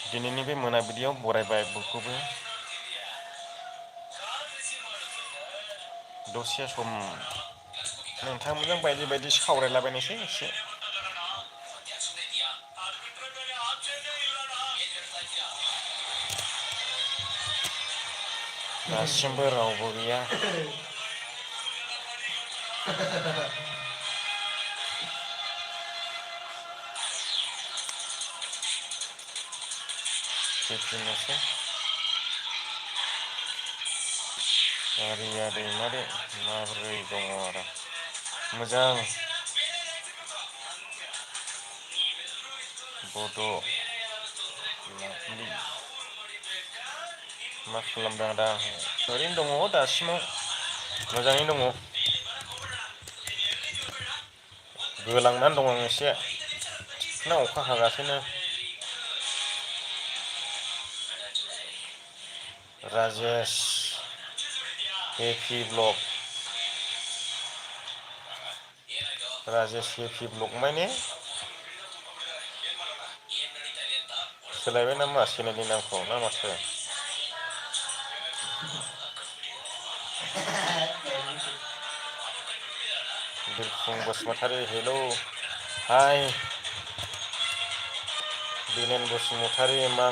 दिनैनि बे मोनाबिलियाव बरायबाय बयखौबो दसे सम नोंथांमोनजों बायदि बायदि सावरायलाबायनोसै एसे दासिमबो रावबो गैया फैफिननोसै आरिया दैमारि माबोरै दङ आदा मोजां बड' लाभलि मा खालामदों आदा ओरैनो दङ दासिमाव मोजाङैनो दङ गोलांनानै दं आं एसे ना अखा हागासिनो Rajesh happy blog Rajesh happy blog माने सोलायबाय नामा चेनेलनि नामखौ ना माथो बिरफुं बसुमतारी हेलौ हाय बिनेन बसुमतारी मा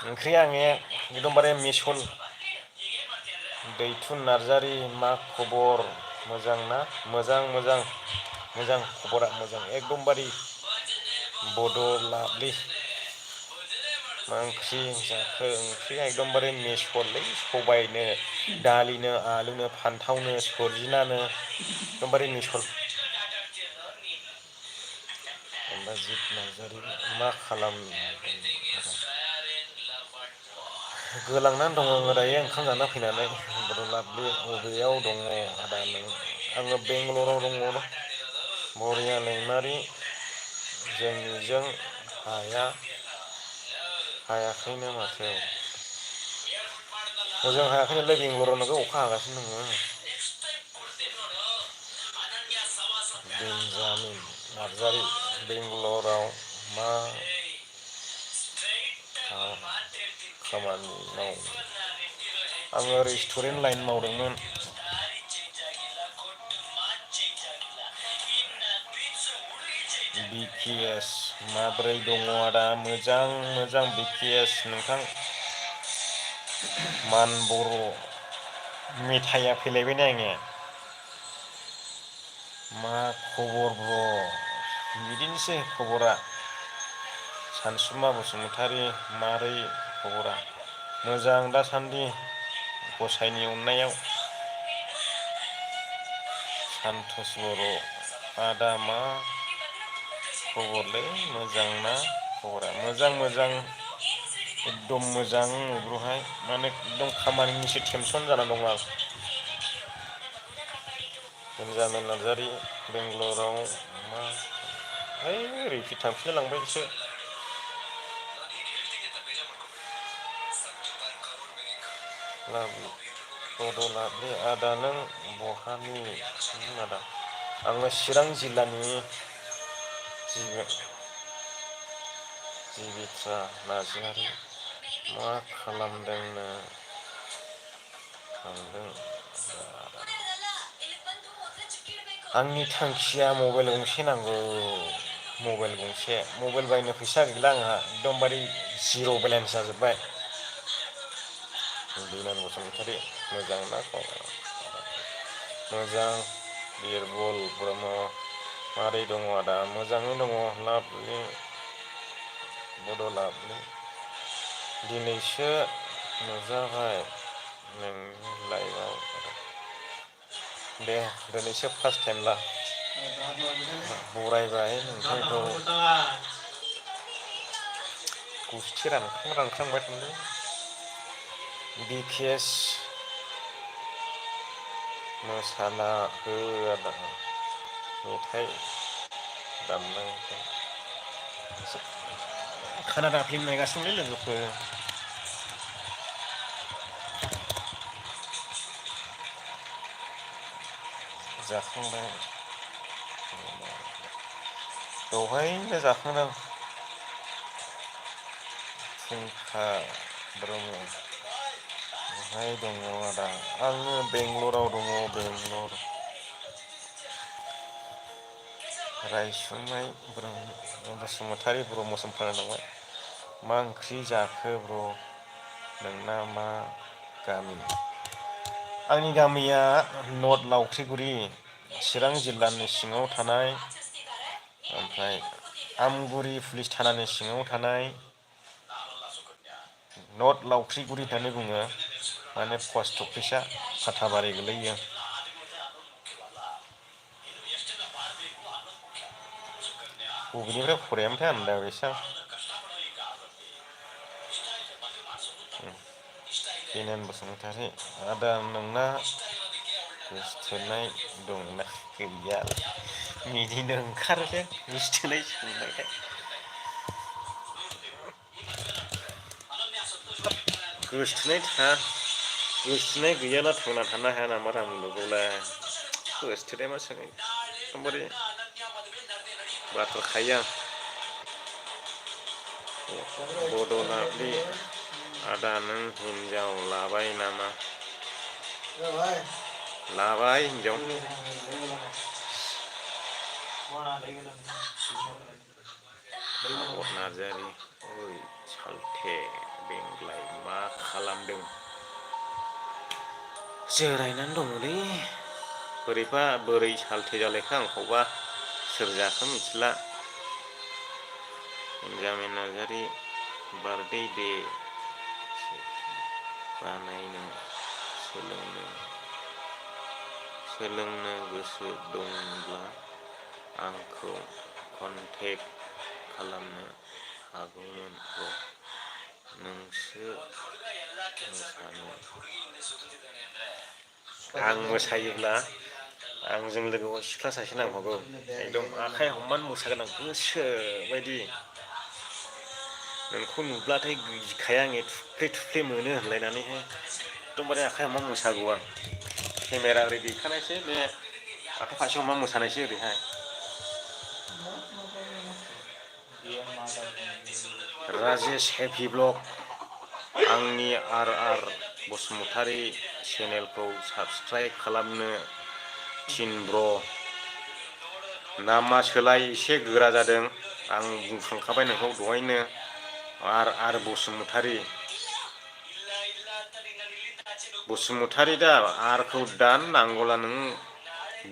ओंख्रिया आंने एकदमबारे मिसल दैथुन नार्जारि मा खबर मोजां ना मोजां मोजां मोजां खबरा मोजां एकदमबारे बड' लाभलि मा ओंख्रि जाखो ओंख्रिया एकदमबारे मिसललै सबायनो दालिनो आलुनो फान्थावनो सरजिनानो एकदमबारे मिसल अमबाजित नार्जारि मा खालामदों गोलांनानै दङ आङो दायो ओंखाम जाना फैनानै बड' लाभलि बबेयाव दङ आदा नों आङो बेंगालराव दङ बरिया दैमारि जोंनिजों हायाखैनो माथो हजों हायाखैनोलै बेंगलराव नोगोद अखा हागासिनो दङ बेन्जामिन नार्जारि बेंगालराव मा खामानि मावो आङो रेस्टुरेन्ट लाइन मावदोंमोन बिकेएस माब्रै दङ आदा मोजां मोजां बिकेएस नोंथां मान बर' मेथाइआ फैलायबायना आंनिया मा खबर ब्र' बिदिनोसै खबरा सानसुमा बसुमतारी मारै खबरा मोजां दासान्दि गसाइनि अननायाव सान्थस बर' आदा मा खबरलै मोजां ना खबरा मोजां मोजां एकदम मोजां ब्रहाय माने एकदम खामानिनिसो टेनसन जानानै दं आं बेन्जामिन नार्जारि बेंगालराव मा है रिपिट थांफिनलाय लांबायसो बड' लाभलि आदा नों बहानि आदा आङो चिरां जिल्लानि जिबिथ्रा नार्जारि मा खालामदोंनो थांदों आंनि थांखिया मबाइल गंसे नांगौ मबाइल गंसे मबाइल बायनो फैसा गैला आंहा एकदमबारे जिर' बेलेन्स जाजोब्बाय बिनान बसुमतारी मोजां ना खबर मोजां बिरबल ब्रह्म मारै दङ आदा मोजाङै दङ लाभलि बड' लाभलि दिनैसो नुजाबाय नोंनि लाइभआव दे दिनैसो फार्स्ट टाइम ला बरायबाय नोंथांखौ गुस्थि रानखांबाय थांदों बिकेएस मोसाना हो आदा मेथाइ दामनांगौ कानाडा फिल्म नायगासिनोलै लोगोफोर जाखांबाय दहायनो जाखांदों फुंखा ब्रह्म बहाय दङ आदा आङो बेंगलराव दङ बेंगलर रायसुंनाय बसुमतारी ब्रह्मसिम फरायलांबाय मा ओंख्रि जाखो ब्र नोंना मा गामि आंनि गामिया नर्थ लावख्रिगुरि चिरां जिल्लानि सिङाव थानाय ओमफ्राय आमगुरि पुलिस थानानि सिङाव थानाय नर्थ लावख्रिगुरि होननानै बुङो माने पस्ट अफिसा फाथाबारि गोलैयो बबेनिफ्राय फरायामोनथाय आन्दाय बायसो आं बेनेन बसुमतारी आदा नोंना गोसथोनाय दंना गैया मिनिनो ओंखारोलै गोसथोनाय सोंनायखाय गोसथोनाय गैयाब्ला थांना थानो हाया नामा रा मुलुगावलाय गोसथोनाय मा सोङो एकदमबारे बाथारखायो आं बड'लाब्लि आदा नों हिनजाव लाबाय नामा लाबाय हिनजाव नार्जारि ओइ सालथे बेंग्लाय मा खालामदों जिरायनानै दङलै बोरैबा बोरै सालथे जालायखो आंखौबा सोर जाखो मिथिला बेन्जामिन नार्जारि बार्थडे दे बानायनो सोलोंनो गोसो दंब्ला आंखौ कन्टेक्ट खालामनो हागौमोन ब्र नोंसो मोसानो आं मोसायोब्ला आंजों लोगोआव सिख्ला सासे नांफागौ एकदम आखाइ हमनानै मोसागोन आं गोसो बायदि नोंखौ नुब्लाथाय गिखाया आङो थुफ्ले थुफ्ले मोनो होनलायनानैहाय एकदमबारे आखाइ हमना मोसागौ आं केमेरा ओरै दैखानायसै बे आखाइ फारसे हमना मोसानायसै ओरैहाय राजेश हेपि ब्लग आंनि आर बसुमतारी चेनेलखौ साबस्क्राइब खालामनो थिन ब्र नामा सोलाय एसे गोरा जादों आं बुंखांखाबाय नोंखौ दहायनो आर बसुमतारी बसुमतारी दा आरखौ दान नांगौला नों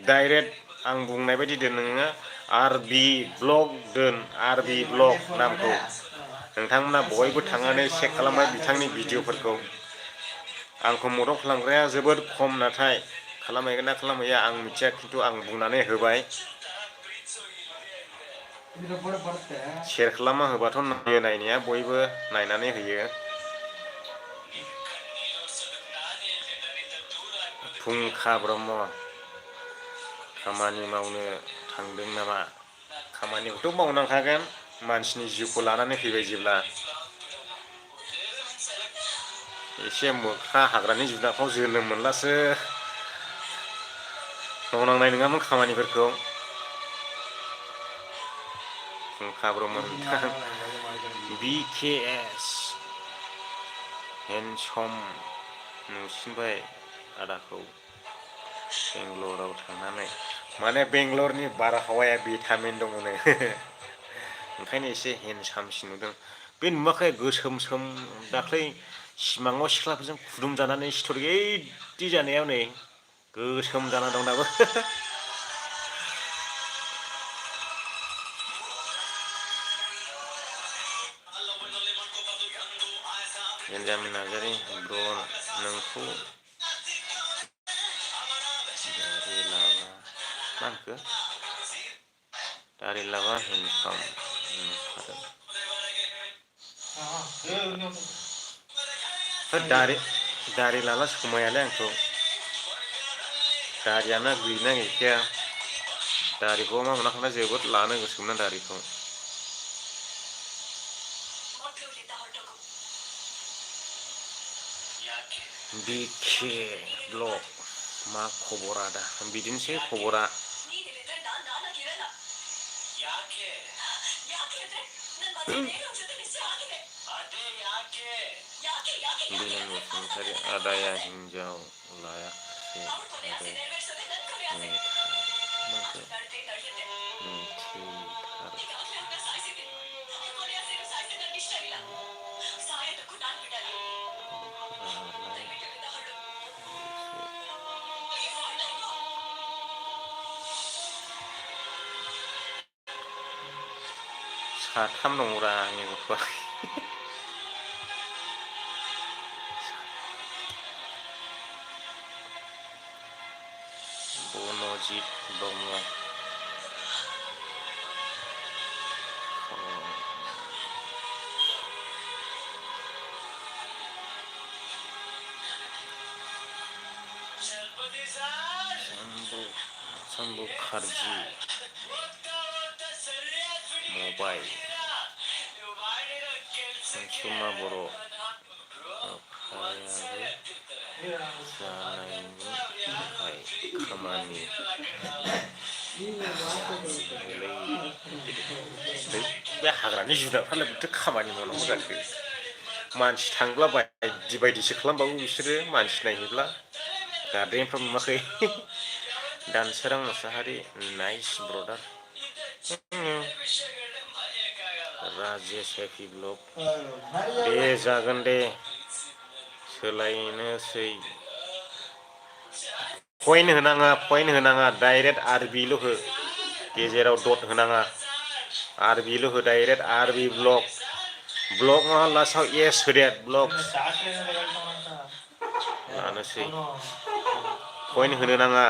डाइरेक्ट आं बुंनाय बायदि दोन नोङो आर बि ब्लग दोन आर बि ब्लग नामखौ नोंथांमोना बयबो थांनानै चेक खालामबाय बिथांनि भिडिअफोरखौ आंखौ मदद खालामग्राया जोबोद खम नाथाय खालामहैगोन ना खालामहैया आं मिथिया खिन्थु आं बुंनानै होबाय सेयार खालामना होबाथ' नायो नायनाया बयबो नायनानै होयो फुंखा ब्रह्म खामानि मावनो थांदों नामा खामानिखौथ' मावनांखागोन मानसिनि जिउखौ लानानै फैबाय जेब्ला एसे मोख्रा हाग्रानि जुनारफ्राव जोनोम मोनब्लासो मावनांनाय नङामोन खामानिफोरखौ फुंखा ब्रह्म BKS हेन्डसम नुसिनबाय आदाखौ बेंगलराव थांनानै माने बेंगलरनि बारहावाया भिटामिन दङनो ओंखायनो एसे हेन्डसामसिन नुदों बे नुवाखै गोसोम सोम दाख्लै सिमाङाव सिख्लाफोरजों खुदुमजानानै सिथर इदि जानायाव नै गोसोम जाना दं दाबो बेन्जामिन नार्जारि ब्र नोंखौ मा होनखो दारि लाबा हेन्डसाम नुखादों दारि लाला समायालै आंखौ दारियानो गैना गैखाया दारिखौ मा मोनाखैना जोबोद लानो गोसोमोन दारिखौ बिके ब्लग मा खबर आदा बिदिनोसै खबरा Bilang bosungkari adaya hinjau layaksi ada maka satam nongura ni gua bonojit donga sambu kharji mobile cuma boro जानायनि थाखाय खामानि बे हाग्रानि जुनारफ्रालाय बोथो खामानि मावनांगौ जाखो मानसि थांब्ला बायदि बायदिसो खालामबावो बिसोरो मानसि नायहैब्ला गार्डेनफ्राव नुवाखै दानसोरां मोसाहारि नाइस ब्रदार राजेश हेपि ब्लग दे जागोन दे सोलायनोसै पइन्ट होनाङा डाइरेक्ट आरबिल' हो गेजेराव डट होनाङा आरबिल' हो डाइरेक्ट आरबि ब्लग मा लास्टआव एस होदे ब्लग लानोसै पइन्ट होनो नाङा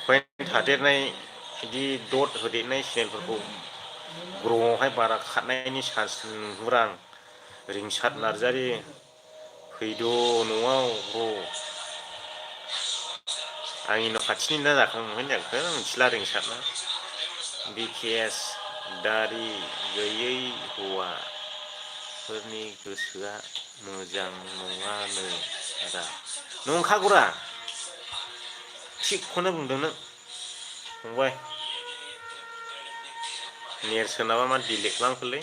पइन्ट थादेरनाय बिदि डट होदेरनाय चेनेलफोरखौ ग्र'आवहाय बारा खारनायनि चान्स नुहुरा आं रिंसार नार्जारि फैद' न'आव ब्र' आंनि न' खाथिनि ना जाखांबाय जाखो मिथिला रिंसारना बिकेएस दारि गैयै हौवाफोरनि गोसोआ मोजां नङानो दा नंखागौरा थिगखौनो बुंदों नों फंबाय नेरसोनाबा मा डिलेट खालामखोलै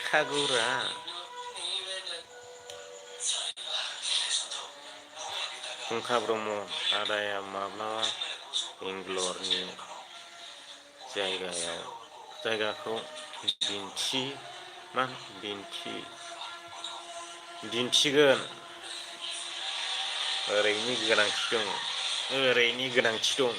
खागौरा फुंखा ब्रह्म आदाया माब्लाबा बेंगलरनि जायगाखौ दिन्थिगोन ओरैनि गोनांथि दं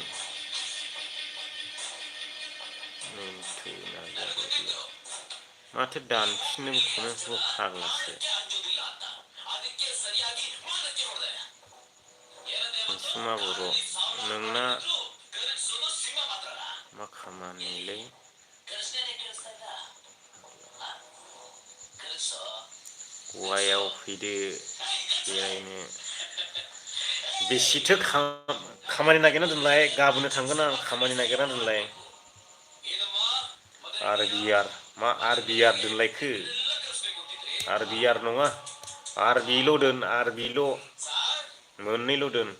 माथो दानफिननो खौनो फाग्लासो सुमा बर' नोंना मा खामानिलै गवायाव फैदो बेरायनो बेसेथो खामानि नागिरना दोनलाय गाबोननो थांगोन आं खामानि नागिरना दोनलाय मा आर दोनलायखो आर नङा आरबिल' दोन आरबिल' मोननैल' दोन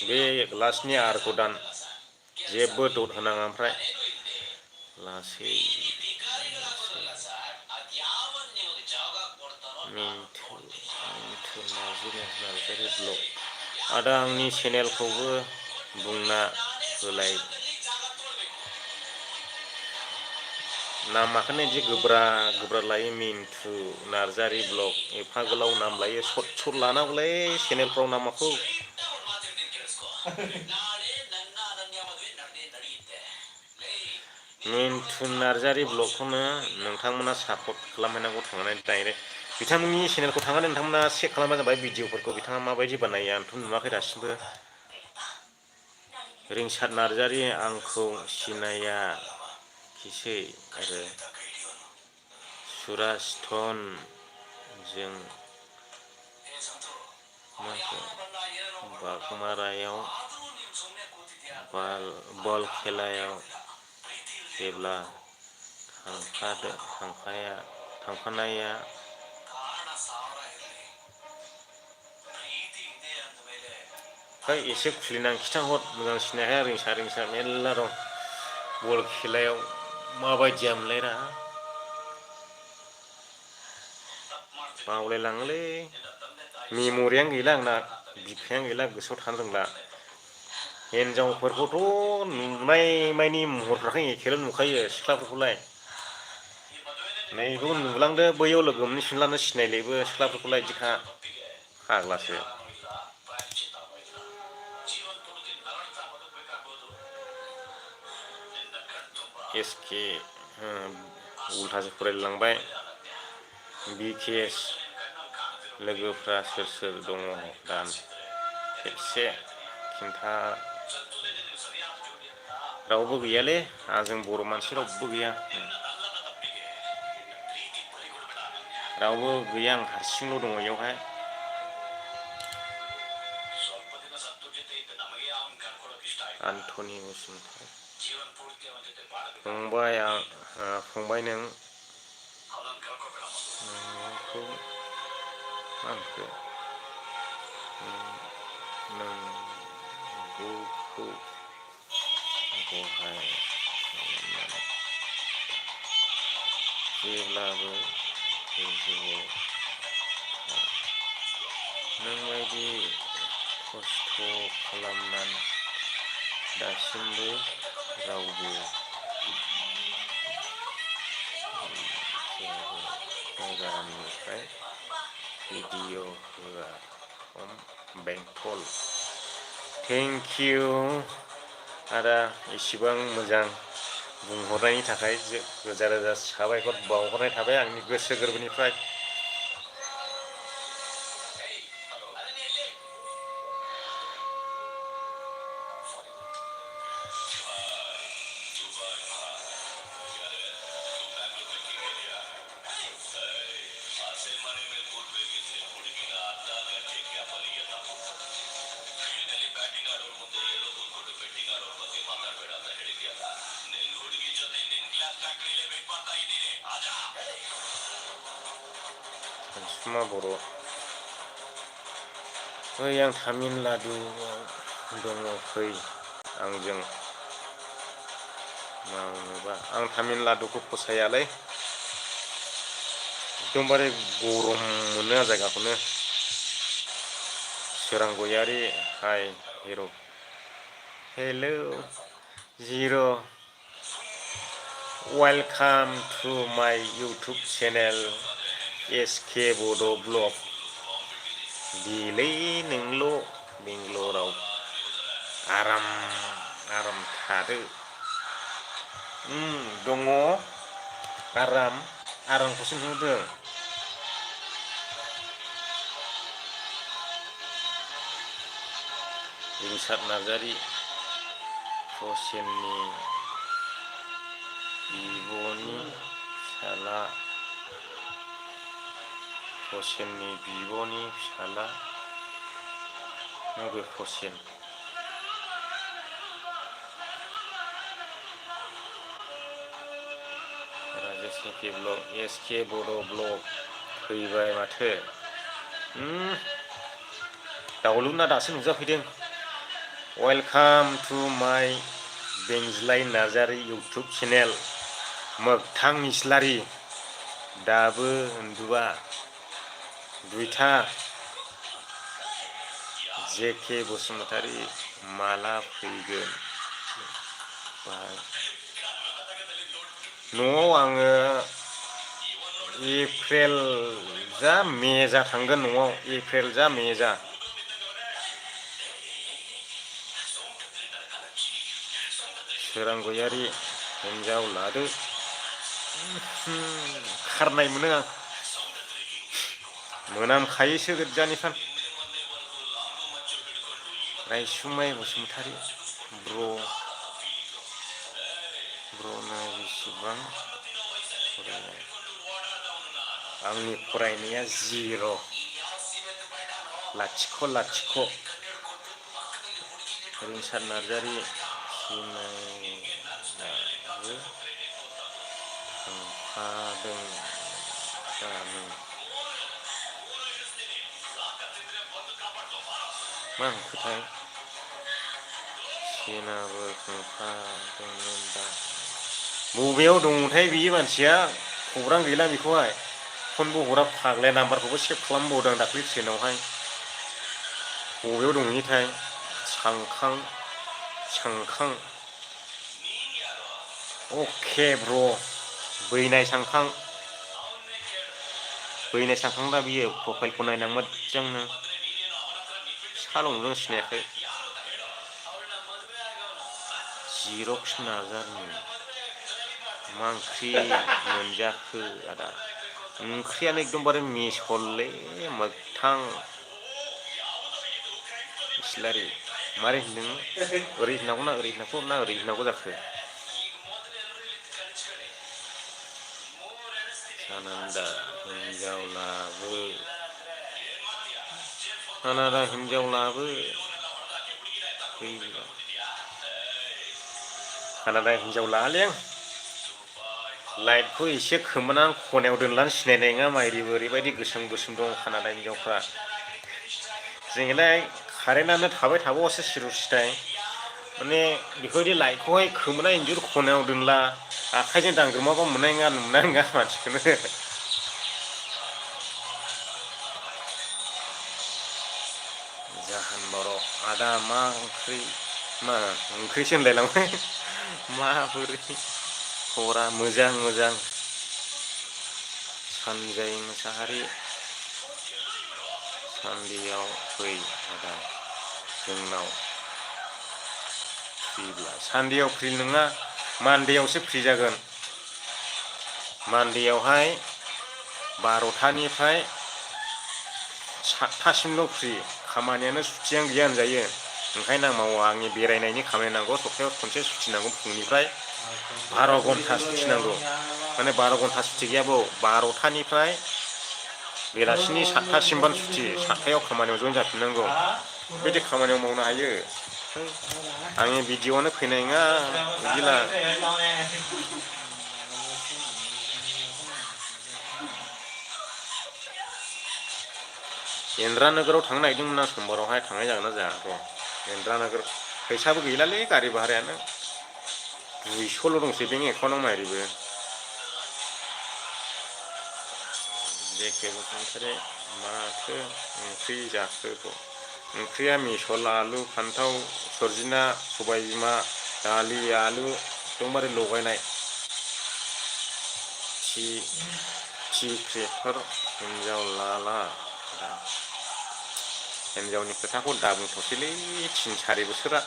बे लास्टनि आरखौ दान जेबो दट होनाङा ओमफ्राय लासै नार्जारि ब्लग आदा आंनि चेनेलखौबो बुंना होलाय नामाखौनो इदि गोब्रा लायो मिन्थु नार्जारि ब्लग एफा गोलाव नाम लायो सट लानांगौलै चेनेलफ्राव नामाखौ मिन्थु नार्जारि ब्लगखौनो नोंथांमोना सापर्ट खालामहैनांगौ थांनानै डाइरेक्ट बिथांमोननि चेनेलखौ थांनानै नोंथांमोना चेक खालामबानो जाबाय भिडिअफोरखौ बिथाङा माबायदि बानायो आंथ' नुवाखै दासिमबो रिंसार नार्जारि आंखौ सिनायाखिसै आरो सुरास्थन जों बागमारायाव बल खेलायाव जेब्ला थांफानाया एसे खुलिनानै खिथाहर मोजां सिनायहाय रिंसा मेरला दं बल खेलायाव माबायदियामोनलाय रा बावलायलाङोलै मेम'रियानो गैला आंना बिखायानो गैला गोसोआव थानो रोंला हिनजावफोरखौथ' नुनाय मानि महरफ्राखौ एखेल' नुखायो सिख्लाफोरखौलाय नैखौ नुलांदो बैयाव लोगो मोनफिनलानो सिनायलायबो सिख्लाफोरखौलाय बिदिखा फाग्लासो एसके उल्थासो फरायलांबाय बिकेएस लोगोफ्रा सोर सोर दङ दा खेबसे खिन्था रावबो गैयालै जों बर' मानसि रावबो गैया रावबो गैया आं हारसिंल' दङ बेयावहाय आन्थनि बसुमतारी फंबाय फंबाय नोंखौ आंखौ नंगौखौ गहाय खालामनानै जेब्लाबो गोजौआव नोंबायदि खस्थ' खालामनानै दासिमबो रावबो जायगानिफ्राय भिडिअ होआ बेंटल थेंकिउ आदा इसिबां मोजां बुंहरनायनि थाखाय रोजा रोजा साबायखर बावहरनाय थाबाय आंनि गोसो गोरबोनिफ्राय सानसुमा बर' ओइ आं तामिलनाडुआव दङ फै आंजों मावनोबा आं तामिलनाडुखौ फसायालै एकदमबारे गरम मोनो आं जायगाखौनो सोरां गयारि हाय हिर' हेलौ जिर' वेलकाम टु माय इउटुब चेनेल एसके बड' ब्लग देलै नोंल' बेंगलराव आराम आराम थादो दङ आरामखौसो नुदों रिंसार नार्जारि प्रसेननि बिब'नि फिसाला प्रसेननि बिब'नि फिसाला बबे प्रसेन राजेश ब्लग एसके बड' ब्लग फैबाय माथो दाउलुना दासो नुजाफैदों वेलकाम टु माय बेंज्लाय नार्जारि इउटुब चेनेल मोगथां इस्लारि दाबो उन्दुआ दुइथा जेके बसुमतारी माला फैगोन न'आव आङो एप्रिल जा मे जा थांगोन न'आव एप्रिल जा मे जा सोरां गयारि हिन्जाव लादो खारनाय मोनो आं मोनामखायोसो गोजाननिफ्राय रायसुमै बसुमतारी ब्र'नो बेसेबां फरायनाय आंनि फरायनाया जिर' लाथिख' रिंसार नार्जारि सिनायनाबो थांफादों दा नों मा ओंख्रिथाय बेनाबो खोंफा दंमोन दा बबेयाव दङथाय बियो मानसिया खौरां गैला बेखौहाय फनबो हरा फाग्लाया नाम्बारखौबो सेभ खालामबावदों आं दाख्लै ट्रेनावहाय बबेयाव दंहैयोथाय सांखां अके ब्र बैनाय सांखां दा बियो प्रफाइलखौ नायना मोजांनो सा लंजों सिनायाखै जिरक्स नार्जारि मा ओंख्रि मोनजाखो आदा ओंख्रियानो एकदमबारे मिसललै मोगथां इस्लारि मारै होनदों ओरै होननांगौ ना ओरै होननांगौ ना ओरै होननांगौ जाखो सानान्दा हिनजावलाबो खानादा हिनजाव लायालै आं लाइटखौ एसे खोमोना खनायाव दोननानै सिनायनाय नङा मायरिबो ओरैबायदि गोसोम गोसोम दं खानादा हिनजावफ्रा जोंलाय कारेन्टआनो थाबाय थाबावासो सिरु सिथाय माने बेफोरबायदि लाइटखौहाय खोमोना इन्जुर खनायाव दोनला आखाइजों दांग्रोमाबा मोननाय नङा मानसिखौनो जाहोन बर' आदा मा ओंख्रिसो होनलायलांबाय माबोरै खबरा मोजां सानजाय मोसाहारि सान्देआव फै आदा जोंनाव सान्देआव फ्रि नङा मान्देआवसो फ्रि जागोन मान्देआवहाय 12थानिफ्राय 7थासिमल' फ्रि खामानियानो सुथियानो गैया होनजायो ओंखायनो आं मावा आंनि बेरायनायनि खामानि नांगौ सप्तायाव खनसे सुथि नांगौ फुंनिफ्राय 12 घन्टा सुथि नांगौ माने 12 घन्टा सुथि गैया बाव 12थानिफ्राय बेलासिनि 7थासिमबानो सुथि 7थायाव खामानियाव जयेन जाफिननांगौ बेबायदि खामानियाव मावनो हायो आंनि भिडिअ'आनो फैनाय नङा बिदिला एन्द्रा नोगोराव थांनो नागिरदोंमोन आं समबारावहाय थांनाय जागोन ना जाया र' एन्द्रा नोगोर फैसाबो गैलालै गारि भारायानो 200ल' दंसै बेंक एकाउन्टाव माइरिबो जेखे बसुमतारी माथो ओंख्रि जाखो ओंख्रिया मिसल आलु फान्थाव सरजिना सबाय बिमा दालि आलु एकदमबारे लगायनाय थि क्रियेटर हिनजाव लाला हिनजावनि खोथाखौ दा बुंथ'सैलै 3-4 बोसोरा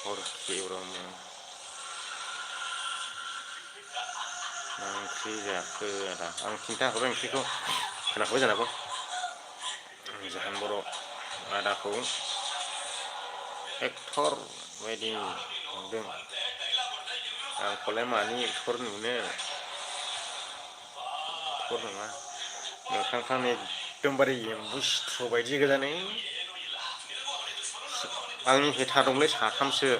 हरखे ब्रह्म मा ओंख्रि जाखो आदा आं खिन्थाहरबाय ओंख्रिखौ खोनाखाबाय जानांगौ जाहोन बर' आदाखौ एक्टर बायदि नुदों आंखौलाय मानि एक्टर नुनो एक्टर नङा मोखांफ्रानो एकदमबारे एम्बु सिथ्र' बायदि गोजानै आंनि हेथा दंलै 3सो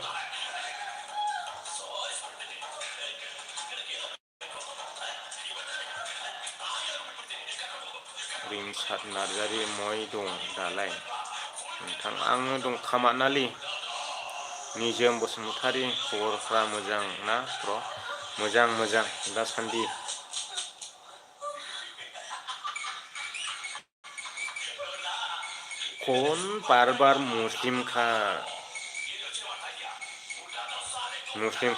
रिंसार नार्जारि मय दं दालाय नोंथां आङो दं खामानालि निजोम बसुमतारी खबरफ्रा मोजां ना ब्र मोजां दासान्दि कौन बार मुस्लिम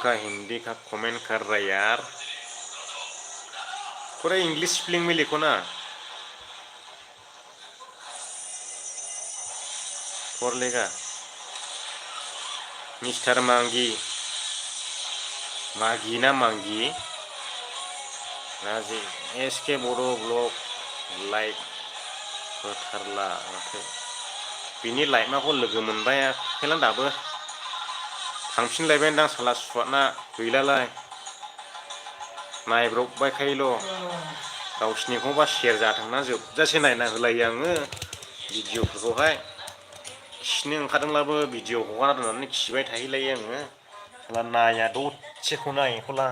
का हिंदी का कमेंट कर रहा है यार पूरा इंग्लिश स्पेलिंग में लिखो ना और लेगा मिस्टर मांगी मागी ना मांगी नाजी एसके बर' ब्लग लाइक होथारला माथो बिनि लाइमाखौ लोगो मोनबायाखैलां दाबो थांफिनलायबाय दां साला सुवादना गैलालाय नायब्रबबायखायल' गावसिनिखौबा शेयार जाथोंना जोबजासे नायना होलायो आङो भिडिअ'फोरखौहाय खिनो ओंखारदोंब्लाबो भिडिअ' हगारना दोननानै खिबाय थाहैलायो आङो नाया दसेखौनो आं बेखौला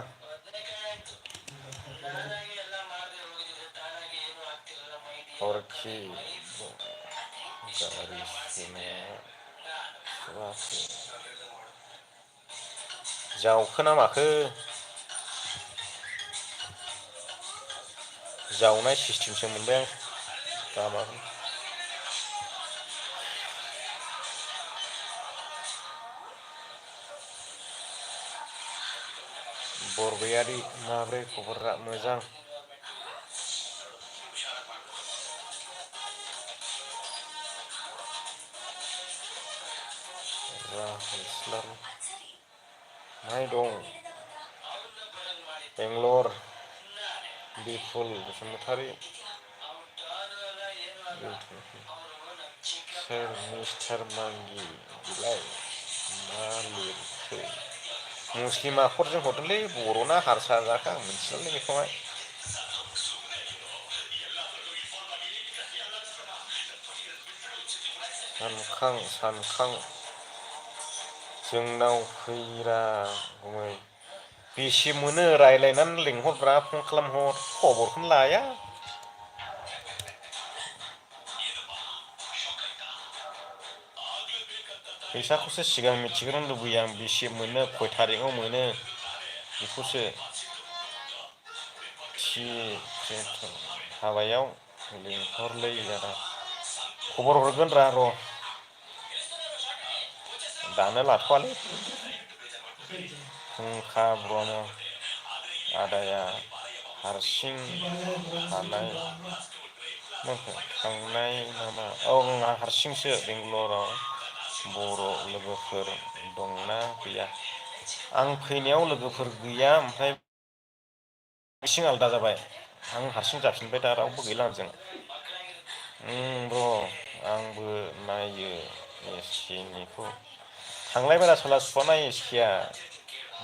अरखि गारि सुनाया सुवाखै जावखो ना माखो जावनाय सिस्टेमसो मोनबाय आं गामाखौ बरगयारि माब्रै खबरा मोजां राहुल माहाय दं बेंगलर बिपुल बसुमतारी सोर मिस्टार मांगि बिलाय मा लिरखो मुस्लिम आखरजों हरदोंलै बर'ना हारसा जाखो आं मिथिलालै बेखौहाय सानखां जोंनाव फैरा गुमै बेसे मोनो रायज्लायनानै लिंहरब्रा फन खालामहर खबरखौनो लाया फैसाखौसो सिगां मिथिग्रोनो लुबैयो आं बेसे मोनो खय थारिखआव मोनो बेखौसो हाबायाव लिंहरलै आदा खबर हरगोन र' दानो लाथ'वालै फुंखा ब्रह्म आदाया हारसिं थांनाय नामा औ आं हारसिंसो बेंगलराव बर' लोगोफोर दंना गैया आं फैनायाव लोगोफोर गैया ओमफ्राय हारसिं आलादा जाबाय आं हारसिं जाफिनबाय दा रावबो गैला आंजों र' आंबो नायो एसकेनिखौ थांलाय सोला सुवा नायो एसकेया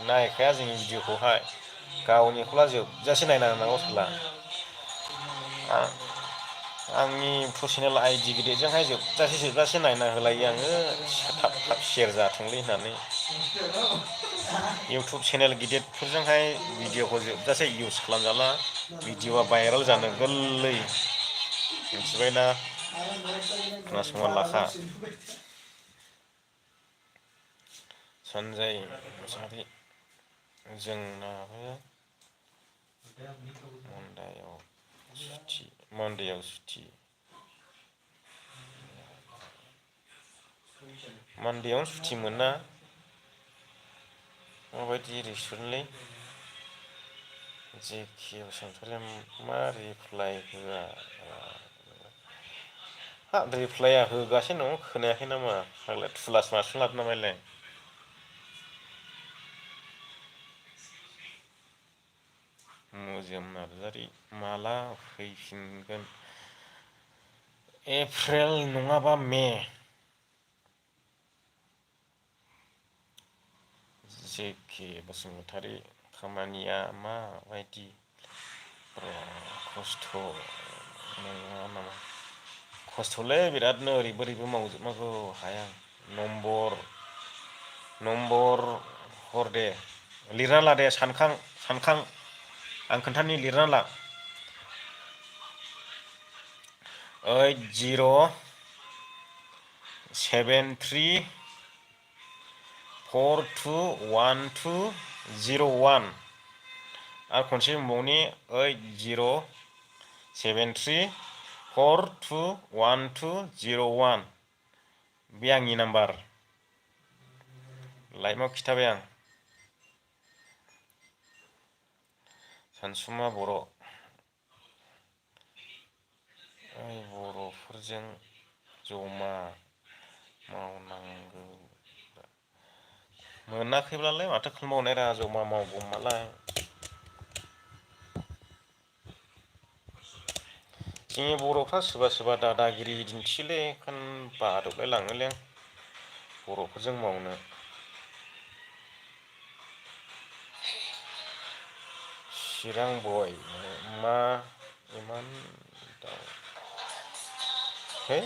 नायखाया जोंनि भिडिअखौहाय गावनिखौल जोबजासे नायना होनांगौ साला आंनि पार्सनेल आइडि गिदिरजोंहाय जोबजासे नायना होलायो आङो थाब सेयार जाथोंलै होननानै इउटुब चेनेल गिदिरफोरजोंहाय भिडिअखौ जोबजासे इउस खालामजाला भिडिअआ भाइरेल जानो गोरलै मिथिबायना खोनासंना लाखा सानजाय मुसाहारि जोंनाबो मन्डेयाव सुथि मान्डेयावनो सुथि मोना माबायदि रेस्टुरेन्टलै जेखि बसुमतारिया मा रिप्लाय होआ हाब रिप्लायआ होगासिनो दं खोनायाखै नामा फाग्ला थुलास माससो लादों नामा बेलाय नार्जारि माला फैफिनगोन एप्रिल नङाबा मे जेके बसुमतारी खामानिया माबायदि खस्थ' नङा नामा खस्थ'लै बिरादनो ओरैबो मावजोबनांगौ हाया नम्बर हर दे लिरना ला दे सानखां आं खोन्थानि लिरना ला 8073 421201 आरो खनसे बुंबावनि 8073 421201 बे आंनि नाम्बार लाइभआव खिथाबाय आं सानसुमा बर' बर'फोरजों जमा मावनांगौ मोनाखैब्लालाय माथो खालामबावनाय रा जमा मावगौमालाय जोंनि बर'फ्रा सोरबा दादागिरि दिन्थियोलै ओंखायनो बादबलाय लाङोलै आं बर'फोरजों मावनो चिरां बय मा इमान है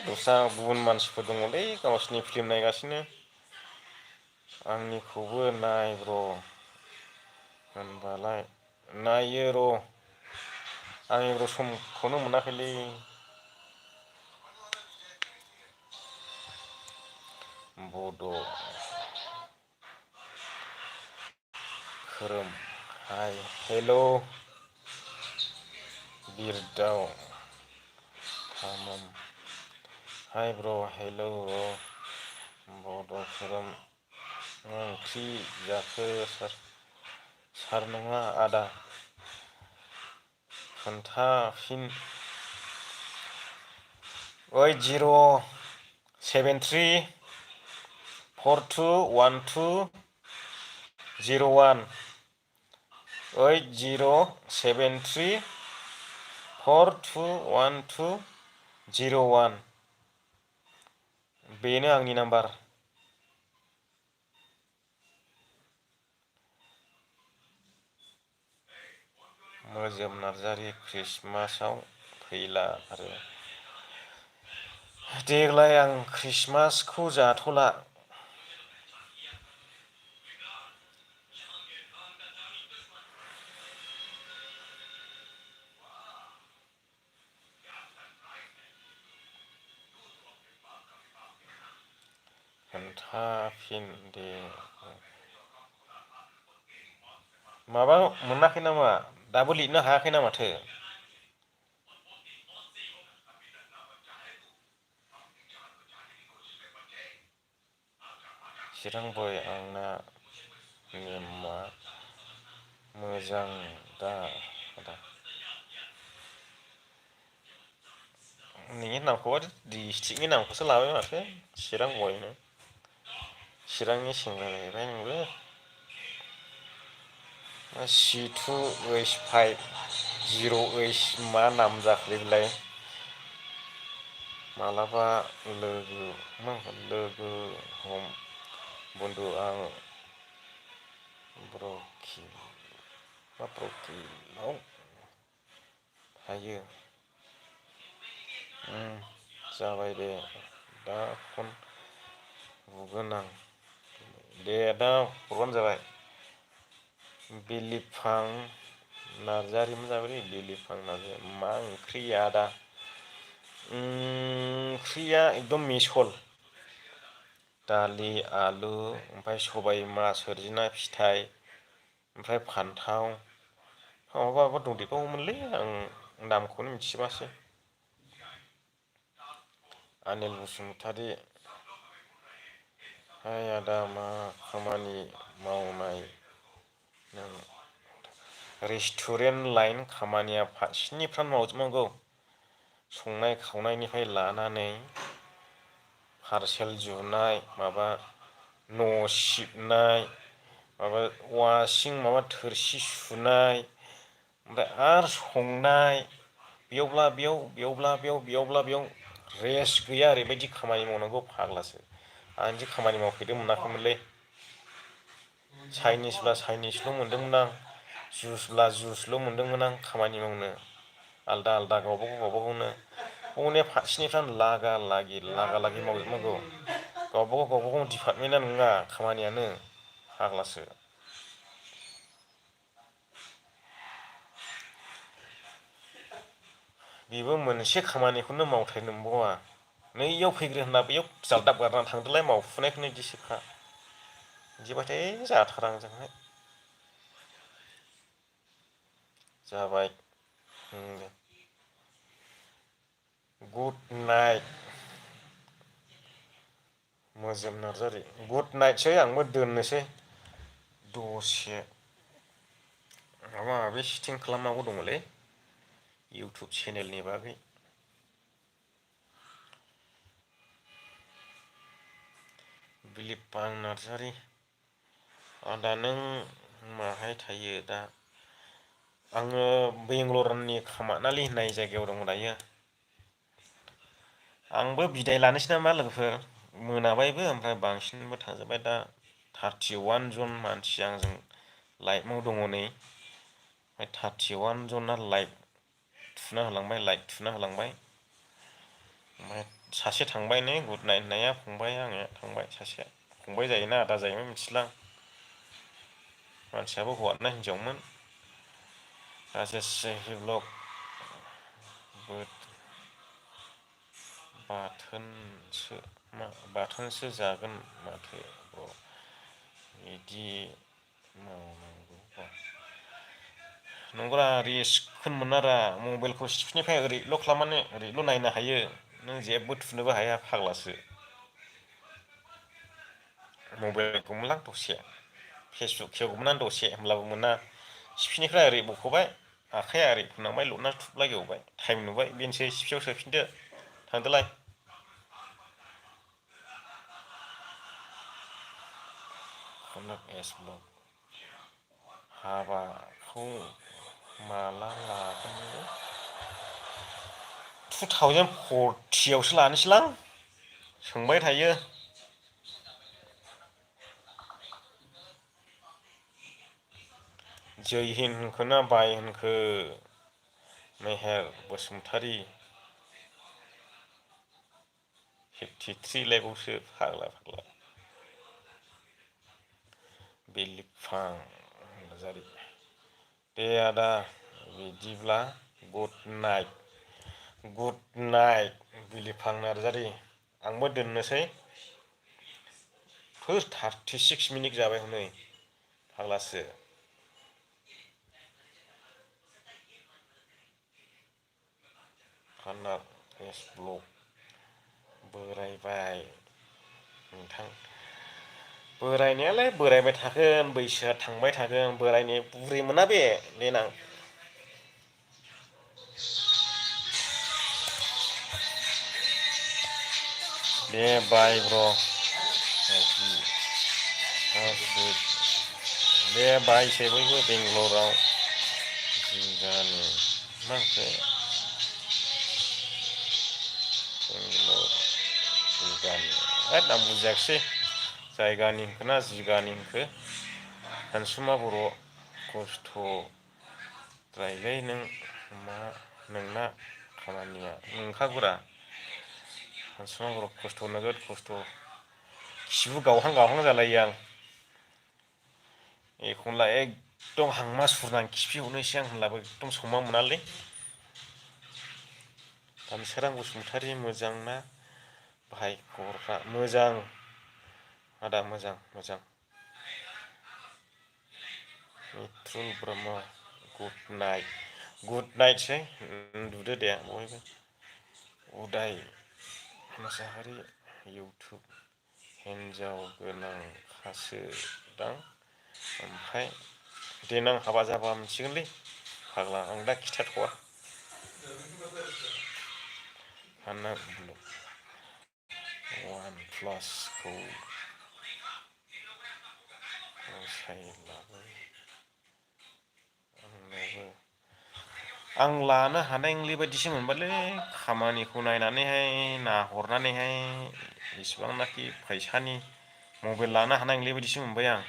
दस्रा गुबुन मानसिफोर दङलै गावसिनि फिल्म नायगासिनो आंनिखौबो नाय ब्र होनबालाय नायो र' आं एबाराव समखौनो मोनाखैलै बड' खोरोम हाय हेल' बिरदाव थामाम हाय ब्र' हेल' बड' खोरोम मा ओंख्रि जाखो सार नङा आदा खोन्थाफिन 8073421201 8073421201 बेनो आंनि नाम्बार। मोजोम नार्जारि ख्रिस्टमासआव फैला आरो देग्लाय आं ख्रिस्टमासखौ जाथ'ला। खोन्थाफिन दे माबा मोनाखै नामा दाबो लिरनो हायाखै ना माथो? चिरां बय आंना नेमा मोजां दा आदा नोंनि नामखौ डिस्ट्रिक्टनि नामखौसो लाबाय माथो चिरां बयनो चिरांनि सेंग्रा जाहैबाय नोंबो। C2H5 मा नाम जाखोलै बेलाय मालाबा लोगो हम बन्दु आं ब्रकिलाव थायो। जाबाय दे दा फन बुगोन आं दे दा हरबानो जाबाय। बिलिफां नार्जारिमोन जाबायलै बिलिफां नार्जारि मा ओंख्रि आदा ओंख्रिया एकदम मिसल दालि आलु ओमफ्राय सबाय बिमा सोरजिना फिथाइ ओमफ्राय फान्थाव माबा दंदेरबावोमोनलै आं नामखौनो मिथिजोबासै। अनिल बसुमतारी हाय आदा मा खामानि मावनाय नों रेस्टुरेन्ट लाइन खामानिया फारसेनिफ्रायनो मावजोबनांगौ संनाय खावनायनिफ्राय लानानै पारसेल जुनाय माबा न' सिबनाय माबा वासिं माबा थोरसि सुनाय ओमफ्राय आरो संनाय बेयावब्ला बेयाव बेयावब्ला बेयाव बेयावब्ला बेयाव रेस्ट गैया ओरैबायदि खामानि मावनांगौ फाग्लासो आं बिदि खामानि मावफेरनो मोनाखैमोनलै। चाइनिसब्ला चाइनिसल' मोनदोंमोन आं जुसब्ला जुसल' मोनदोंमोन आं खामानि मावनो आलदा आलदा गावबागावनो हनै फारसेनिफ्रायनो लागा लागि मावजोबनांगौ गावबागाव डिपार्टमेन्टआ नङा खामानियानो फाग्लासो। बेबो मोनसे खामानिखौनो मावथारनो मोनबावा नैयाव फैग्रो होनना बैयाव जालदाब गारनानै थांदोलाय मावफुनायखौनो बिदिसोखा बिदिबाथाय जाथारा आंजोंहाय जाबाय। गुड नाइट मोजोम नार्जारि गुड नाइटसै आंबो दोननोसै दसे माबा माबि सेथिं खालामनांगौ दङलै इउटुब चेनेलनि बागै। बिलिफां नार्जारि आदा नों माहाय थायो दा? आङो बेंगालरनि खामानालि होननाय जायगायाव दङ दायो। आंबो बिदाय लानोसै नामा लोगोफोर मोनाबायबो ओमफ्राय बांसिनबो थांजोब्बाय दा 31 जन मानसि आंजों लाइभआव दङ नै ओमफ्राय 31 जना लाइक थुना होलांबाय ओमफ्राय सासे थांबाय नै गुड नाइट होननाया फंबाय आंनिया थांबाय सासे फंबाय जायोना आदा जायोमोन मिथिला मानसियाबो हौवाना हिनजावमोन राजेश ब्लग बाथोनसो जागोन माथो ब्र' बिदि मावनांगौ नंगौरा रिस्कखौनो मोना रा मबाइलखौ सिफिनिफ्राय ओरैल' खालामनानै ओरैल' नायनो हायो नों जेबो थुनोबो हाया फाग्लासो मबाइलखौ मोनलां दसे फेसबुक खेवगौमोन आं दसे होमब्लाबो मोना सिफिनिफ्राय ओरै बख'बाय आखाइया ओरै फोनांबाय लुना थुब्ला गेवबाय टाइम नुबाय बेनोसै सिफियाव सोफिनदो थांदोलाय हाबाखौ माला लागोन 2040 आवसो लानोसैलां सोंबाय थायो जै हिन्द होनखो ना बाय होनखो मेहेर बसुमतारी 53 लाइफआवसो फाग्ला बिलिफां नार्जारि दे आदा बिदिब्ला गुड नाइट बिलिफां नार्जारि आंबो दोननोसै 36 मिनिट जाबाय हनै फाग्लासो फाननार एस ब्लक बोरायबाय नोंथां बोरायनायालाय बोरायबाय थागोन बैसोआ थांबाय थागोन बोरायनो बुरि मोना बे देनां दे बाय ब्र' दे बायसै बयबो बेंगलराव जिंगानि मा होनखो बेंगलर जिगानि आं बुजियाखिसै जायगानि होनखो ना जिगानि होनखो सानसुमा बर' खस्थ'द्रायलै नोंना खामानिया नंखागौरा सानसुमा बर' खस्थ' नोगोद खस्थ' खिबु गावहां जालायो आं एखनब्ला एकदम हांमा सुरनानै खिफिहरनोसै आं होनब्लाबो एकदम समा मोनालै दानसोरां बसुमतारी मोजां ना भाइ खबरफ्रा मोजां आदा मोजां मिथुन ब्रह्म गुड नाइटसै उन्दुदो दे बयबो उदाय मोसाहारि इउटुब हिन्जाव गोनांखासो दां ओमफ्राय देनां हाबा जाबा मिथिगोनलै फाग्ला आं दा खिथाथ'वा वान प्लासखौ आं लानो हानाय नंला बायदिसो मोनबायलै खामानिखौ नायनानैहाय नाहरनानैहाय इसिबांनाखि फैसानि मबाइल लानो हानाय नंला बायदिसो मोनबाय आं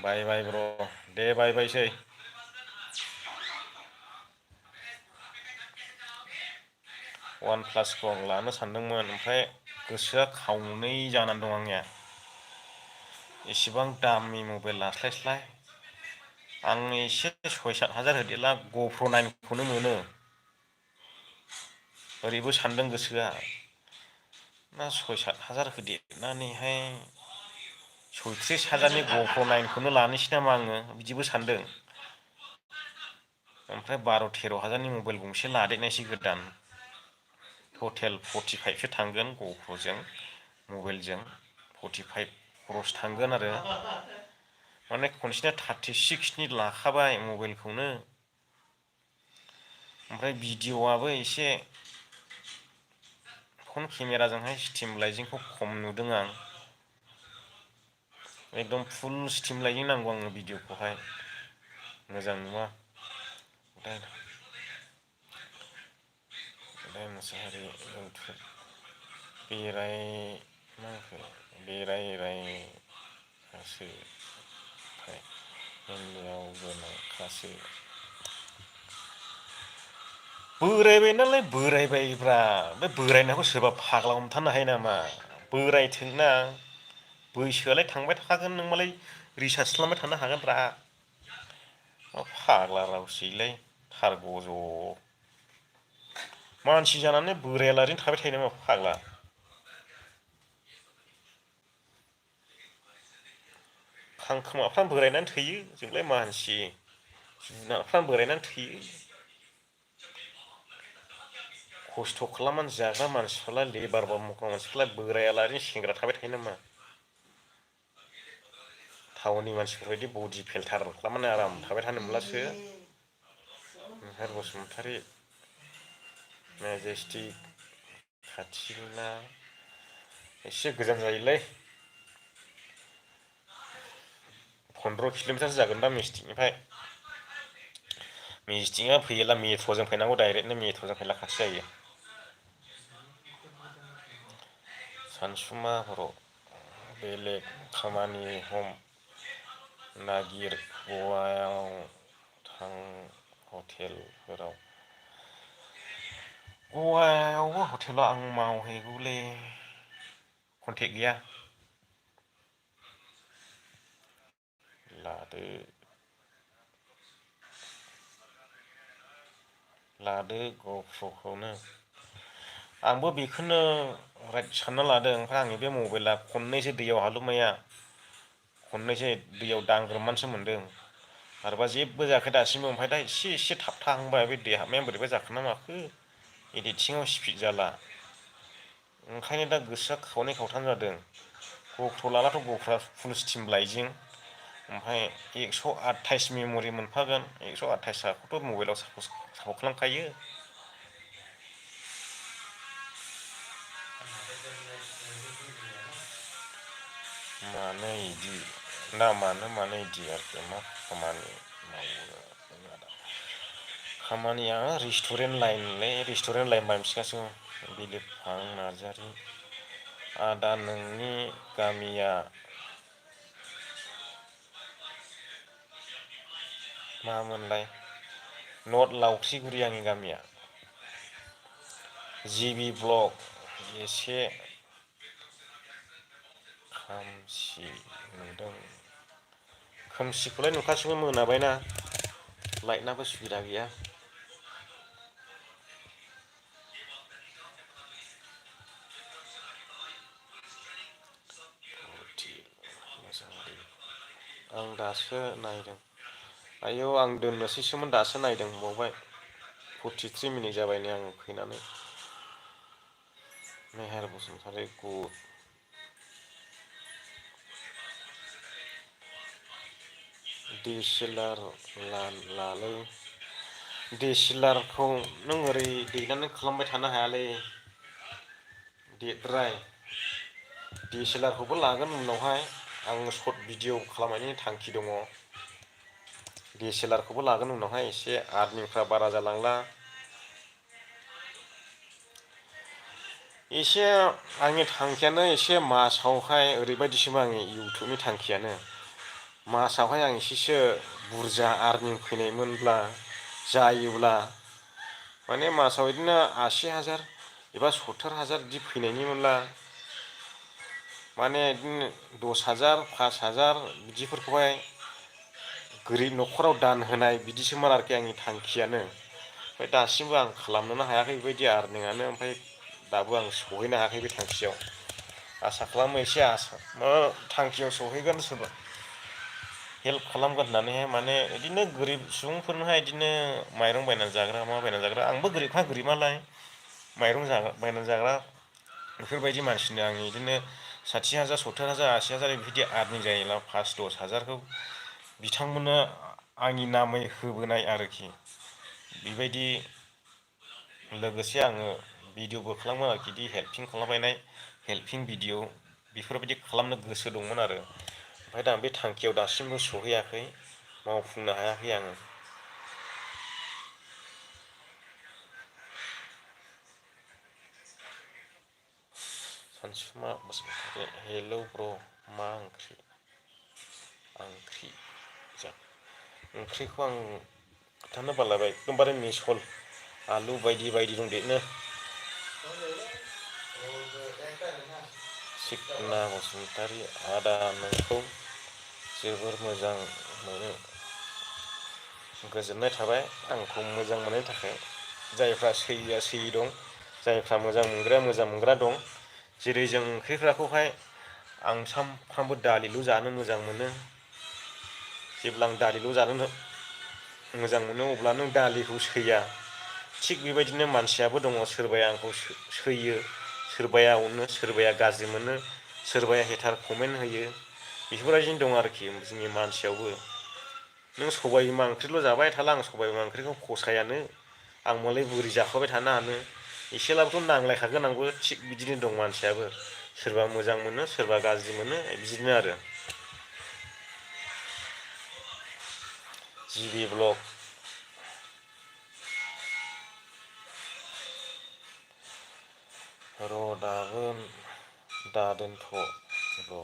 बाय ब्र' दे बायसै वान प्लासखौ आं लानो सानदोंमोन ओमफ्राय गोसोआ खावनै जानानै दं आंनिया एसेबां दामनि मबाइल लास्लायस्लाय आं एसे 6-7 हाजार होदेरला गप्र' 9खौनो मोनो ओरैबो सानदों गोसोआ ना 6-7 हाजार होदेरनानैहाय 36 हाजारनि गप्र' 9खौनो लानोसै नामा आङो बिदिबो सानदों ओमफ्राय 12-13 हाजारनि मबाइल गंसे लादेरनायसै गोदान टटेल 45सो थांगोन गप्र'जों मबाइलजों 45 खरस थांगोन आरो माने खनसेनो 36नि लाखाबाय मबाइलखौनो ओमफ्राय भिडिअ'आबो एसे फन केमेराजोंहाय स्टिम लाइटिंखौ खम नुदों आं एकदम फुल स्टिम लाइटजों नांगौ आंनो भिडिअ'खौहाय मोजां नुवा मोसाहारि बेरायरायखासो हिन्जाव गोनांखासो बोरायबाय नालाय बोरायबायब्रा बे बोरायनायखौ सोरबा फाग्ला हमथानो हायो नामा बोरायथोंना बैसोआलाय थांबाय थाखागोन नों मालाय रिसार्च खालामबाय थानो हागोनब्रा मा फाग्ला रावसैलाय थार गज' मानसि जानानै बोरायालारिनो थाबाय थायो नामा फाग्ला। खांखोमाफ्रा बोरायनानै थैयो जोंलाय मानसि जुनारफ्रा बोरायनानै थैयो। खस्थ' खालामनानै जाग्रा मानसिफ्रालाय लेबार बा मावग्रा मानसिफ्रालाय बोरायालारिनो सेंग्रा थाबाय थायो नामा। टाउननि मानसिफोरबायदि बडि फिल्टार खालामनानै आराम थाबाय थानो मोनब्लासो। निहार बसुमतारी मेजेस्टिक खाथिना एसे गोजान जायोलै। 15 किल'मिटारसो जागोन दा मेजिस्टिकनिफ्राय। मेजिस्टिकआ फैयोला मेट्र'जों फैनांगौ डाइरेक्टनो मेट्र'जों फैब्ला खाथि जायो। सानसुमा हराव बेलेग खामानि हम नागिर गवायाव थां हटेलफोराव। गवायावबो हटेलाव आं मावहैगौलै कन्टेक्ट गैया। लादो लादो गप्र'खौनो। आंबो बेखौनो राइट सानना लादों ओमफ्राय आंनि बे मबाइला खननैसो दैयाव हालुमाया खननैसो दैयाव दांग्रोमनानैसो मोनदों। आरोबा जेबो जायाखै दासिमबो ओमफ्राय दा एसे एसे थाबथाहांबाय बे दै हाबनाया बोरैबा जाखो ना माखो। एडिटिंआव स्पिड जाला ओंखायनो दा गोसोआ खावनै खावथाम जादों। गप्र' लाबाथ' गप्र'आ फुल स्टिम लाइटजों ओमफ्राय 128 मेम'रि मोनफागोन 128आखौथ' मबाइलाव सापर्ट खालामखायो। मानो इदि नामानो मानो इदि आरोखि मा खामानि मावो। खामानिया रेस्टुरेन्ट लाइनलै रेस्टुरेन्ट लाइन बानायसिगासिनो बिलिफां नार्जारि। आदा नोंनि गामिया मामोनलाय नर्थ लावख्रिगुरि आंनि गामिया। जिबि ब्लक एसे खोमसि नुदों। खोमसिखौलाय नुखासिगोन मोनाबायना लाइटनाबो सुबिदा गैया। आं दासो नायदों आयौ आं दोननोसैसोमोन दासो नायदों बावबाय 43 मिनिट जाबाय नै आं फैनानै। मेहेर बसुमतारी DSLR लालै DSLRखौ नों ओरै दैनानै खालामबाय थानो हायालै देरद्राय। DSLRखौबो लागोन उनावहाय आं सर्ट भिडिअ खालामनायनि थांखि दङ। DSLRखौबो लागोन उनावहाय एसे आर्निंफ्रा बारा जालांला। एसे आंनि थांखियानो एसे मासावहाय ओरैबायदिसोमोन आंनि इउटुबनि थांखियानो मासावहाय आं एसेसो बुरजा आर्निं फैनायमोनब्ला जायोब्ला माने मासाव बिदिनो 80,000 एबा 70,000 बिदि फैनायनि मोनब्ला माने बिदिनो 10,000 5,000 बिदिफोरखौहाय गोरिब न'खराव दान होनाय बिदिसोमोन आरोखि आंनि थांखियानो। ओमफ्राय दासिमबो आं खालामनोनो हायाखै बेबायदि आर्निंआनो ओमफ्राय दाबो आं सहैनो हायाखै बे थांखियाव। आसा खालामो एसे थांखियाव सहैगोन सोरबा हेल्प खालामगोन होननानैहाय माने बिदिनो गोरिब सुबुंफोरनोहाय बिदिनो माइरं बायनानै जाग्रा मा बायनानै जाग्रा आंबो गोरिबखा गोरिबालाय माइरं बायनानै जाग्रा बेफोरबायदि मानसिनो आं बिदिनो 60,000 70,000 80,000 बेबायदि आर्निं जायोब्ला 5-10,000खौ बिथांमोननो आंनि नामै होबोनाय आरोखि बेबायदि लोगोसे आङो भिडिअ'बो खालामो आरोखि बिदि हेल्पिं खालामलायनाय हेल्पिं भिडिअ' बेफोरबायदि खालामनो गोसो दंमोन आरो ओमफ्राय दा बे थांखियाव दासिमबो सहैयाखै मावफुंनो हायाखै आङो। सानसुमा बसुमतारी हेलौ ब्र मा ओंख्रि ओंख्रिखौ आं खोन्थानो बालायबाय एकदमबारे मिसल आलु बायदि बायदि दंदेरो। सिखना बसुमतारी आदा नोंखौ जोबोर मोजां मोनो। गोजोननाय थाबाय आंखौ मोजां मोननायनि थाखाय। जायफ्रा सैया सैयि दं, जायफ्रा मोजां मोनग्राया मोजां मोनग्रा दं। जेरै जों ओंख्रिफोरखौहाय आं सानफ्रामबो दालिल' जानो मोजां मोनो। जेब्ला आं दालिल' जानो मोजां मोनो अब्ला नों दालिखौ सैया। थिग बेबायदिनो मानसियाबो दङ, सोरबाया आंखौ सैयो, सोरबाया अनो, सोरबाया गाज्रि मोनो, सोरबाया हेटार कमेन्ट होयो। बेफोरबायदिनो दं आरोखि जोंनि मानसियावबो। नों सबाय बिमा ओंख्रिल' जाबाय थाला, आं सबाय बिमा ओंख्रिखौ फसायानो, आं मालाय बोरै जाखोबाय थानो हानो, एसेलाबोथ' नांलायखागोन आंबो। थिग बिदिनो दं मानसियाबो, सोरबा मोजां मोनो, सोरबा गाज्रि मोनो, बिदिनो आरो। जिबि ब्लग र' दाबो दादोनथ' र'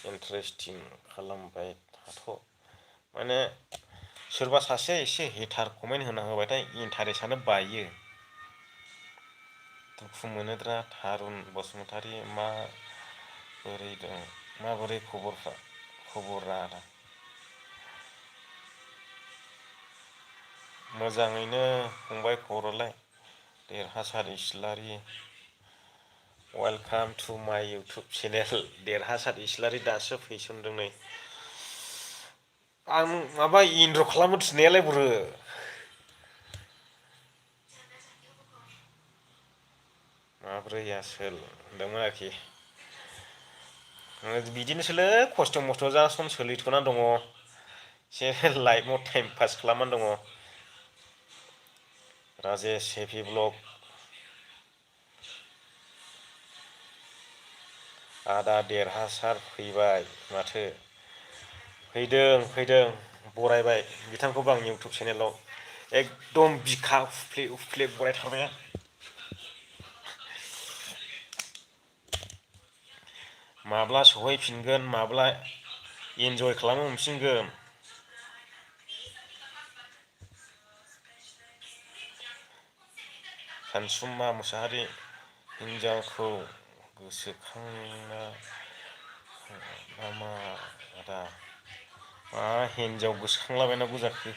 इन्टारेस्टिं खालामबाय थाथ'। माने सोरबा सासेया एसे हेटार कमेन्ट होना होबाथाय इन्टारेस्टआनो बायो। दुखु मोनोद्रा थारुन बसुमतारी, बोरै दं, माबोरै खबरा आदा? मोजाङैनो फंबाय खबरालाय। देरहासार इस्लारि, वेलकाम टु माय इउटुब चेनेल। देरहासार इस्लारि दासो फैसनदों नै। आं माबा इनद्र' खालामनो थिननायालाय बुरो। माब्रै आसोल होनदोंमोन आरोखि। बिदिनोसोलै खस्थ' मस्थ' जा सम सोलिथ'ना दङ। एसे लाइफआव टाइम पास खालामनानै दङ। राजेश हेपि ब्लग, आदा देरहासार फैबाय माथो। फैदों बरायबाय बिथांखौबो आं इउटुब चेनेलाव। एकदम बिखा उफ्ले उफ्ले बरायथारबाय आं। माब्ला सहैफिनगोन, माब्ला इन्जय खालामनो मोनफिनगोन। सानसुमा मुसाहारि, हिन्जावखौ गोसोखांना मा आदा? मा हिन्जाव गोसोखांलाबायनांगौ जाखो?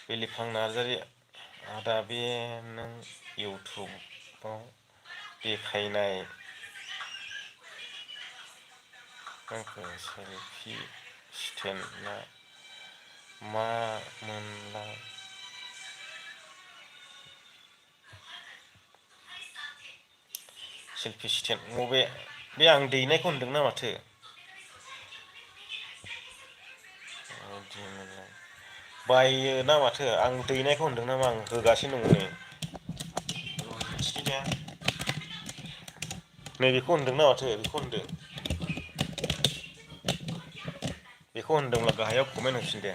बिलिफां नार्जारि, आदा बे नों इउटुबाव देखायनाय सेलफि स्टेन्डआ मा मोनलाय? सेलफि स्टेन्ड बबे? बे आं दैनायखौ होनदोंना माथो? बायो ना माथो? आं दैनायखौ होनदों नामा? आं होगासिनो दङ नै। नैबेखौ होनदोंना माथो? बेखौ होनदों। बेखौ होनदोंब्ला गाहायाव कमेन्ट होफिन दे।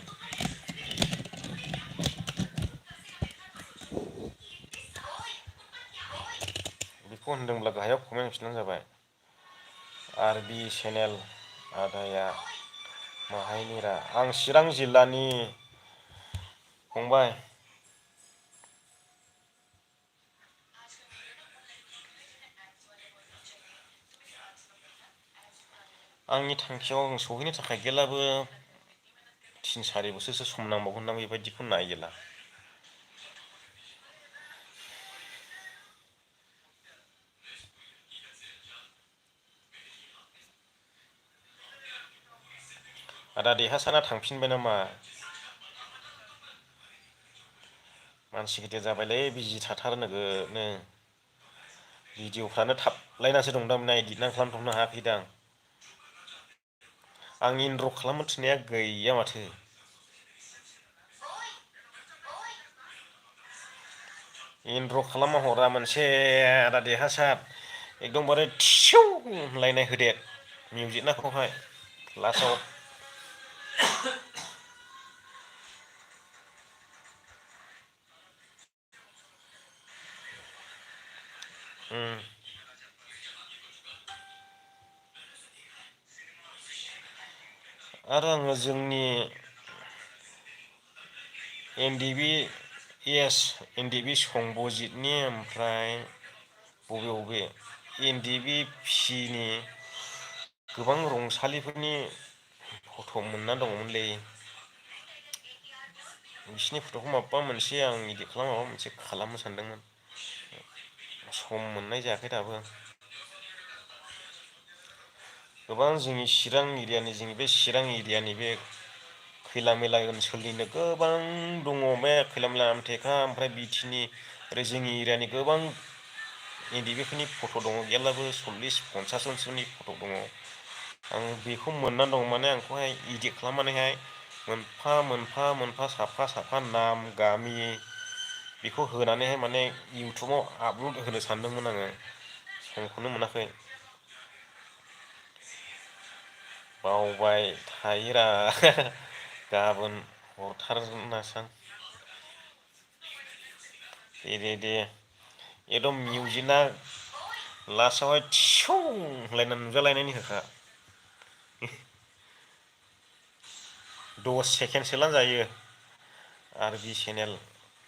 बेखौ होनदोंब्ला गाहायाव कमेन्ट होफिनबानो जाबाय। आर बि चेनेल आदाया माहायनिरा? आं चिरां जिल्लानि फंबाय। आंनि थांखियाव आं सहैनो थाखाय गैलाबो 3-4 बोसोरसो सम नांबावगोन दां, बेबायदिखौ नायोब्ला। आदा देरहासारा थांफिनबाय नामा? मानसि गिदिर जाबायलै, बिजि थाथारो नोगोदनो। भिडिअफ्रानो थाबलायनासो दं दां, इदिट खालामथ'नो हायाखैदां। आं इनद्र' खालामनो थिननाया गैया माथो। इनद्र' खालामना हरा मोनसे आदा देरहासार। एकदमबारे थिउ होनलायनाय होदेर मिउजिकखौहाय लास्टआव। आरो आङो जोंनि एनडिबि संबजितनि ओमफ्राय बबे एनडिबि फिनि गोबां रंसालिफोरनि फट' मोनना दङमोनलै। बिसिनि फट'खौ माबा मोनसे आं इदिट खालाम माबा मोनसे खालामनो सानदोंमोन सम मोननाय जायाखै दाबो गोबां जोंनि चिरां एरियानि जोंनि बे चिरां एरियानि बे खैला मैला ओनसोलनिनो गोबां दङ बे खैला मैला आमटेका ओमफ्राय बिटिनि ओरै जोंनि एरियानि गोबां नैबेफोरनि फट' दङ गैयाब्लाबो 40-50 जनसोनि फट' दङ आं बेखौ मोननानै दं माने आंखौहाय इदिट खालामनानैहाय मोनफा मोनफा मोनफा साफा साफा नाम गामि बेखौ होनानैहाय माने इउटुबाव आपलड होनो सानदोंमोन आङो समखौनो मोनाखै बावबाय थायोरा गाबोन हरथारनोसां दे एकदम मिउजिकआ लास्टावहाय थिसौ होनलायनाय नुजालायनायनि होखा 10 सेकेन्डसोलां जायो आरो बि चेनेल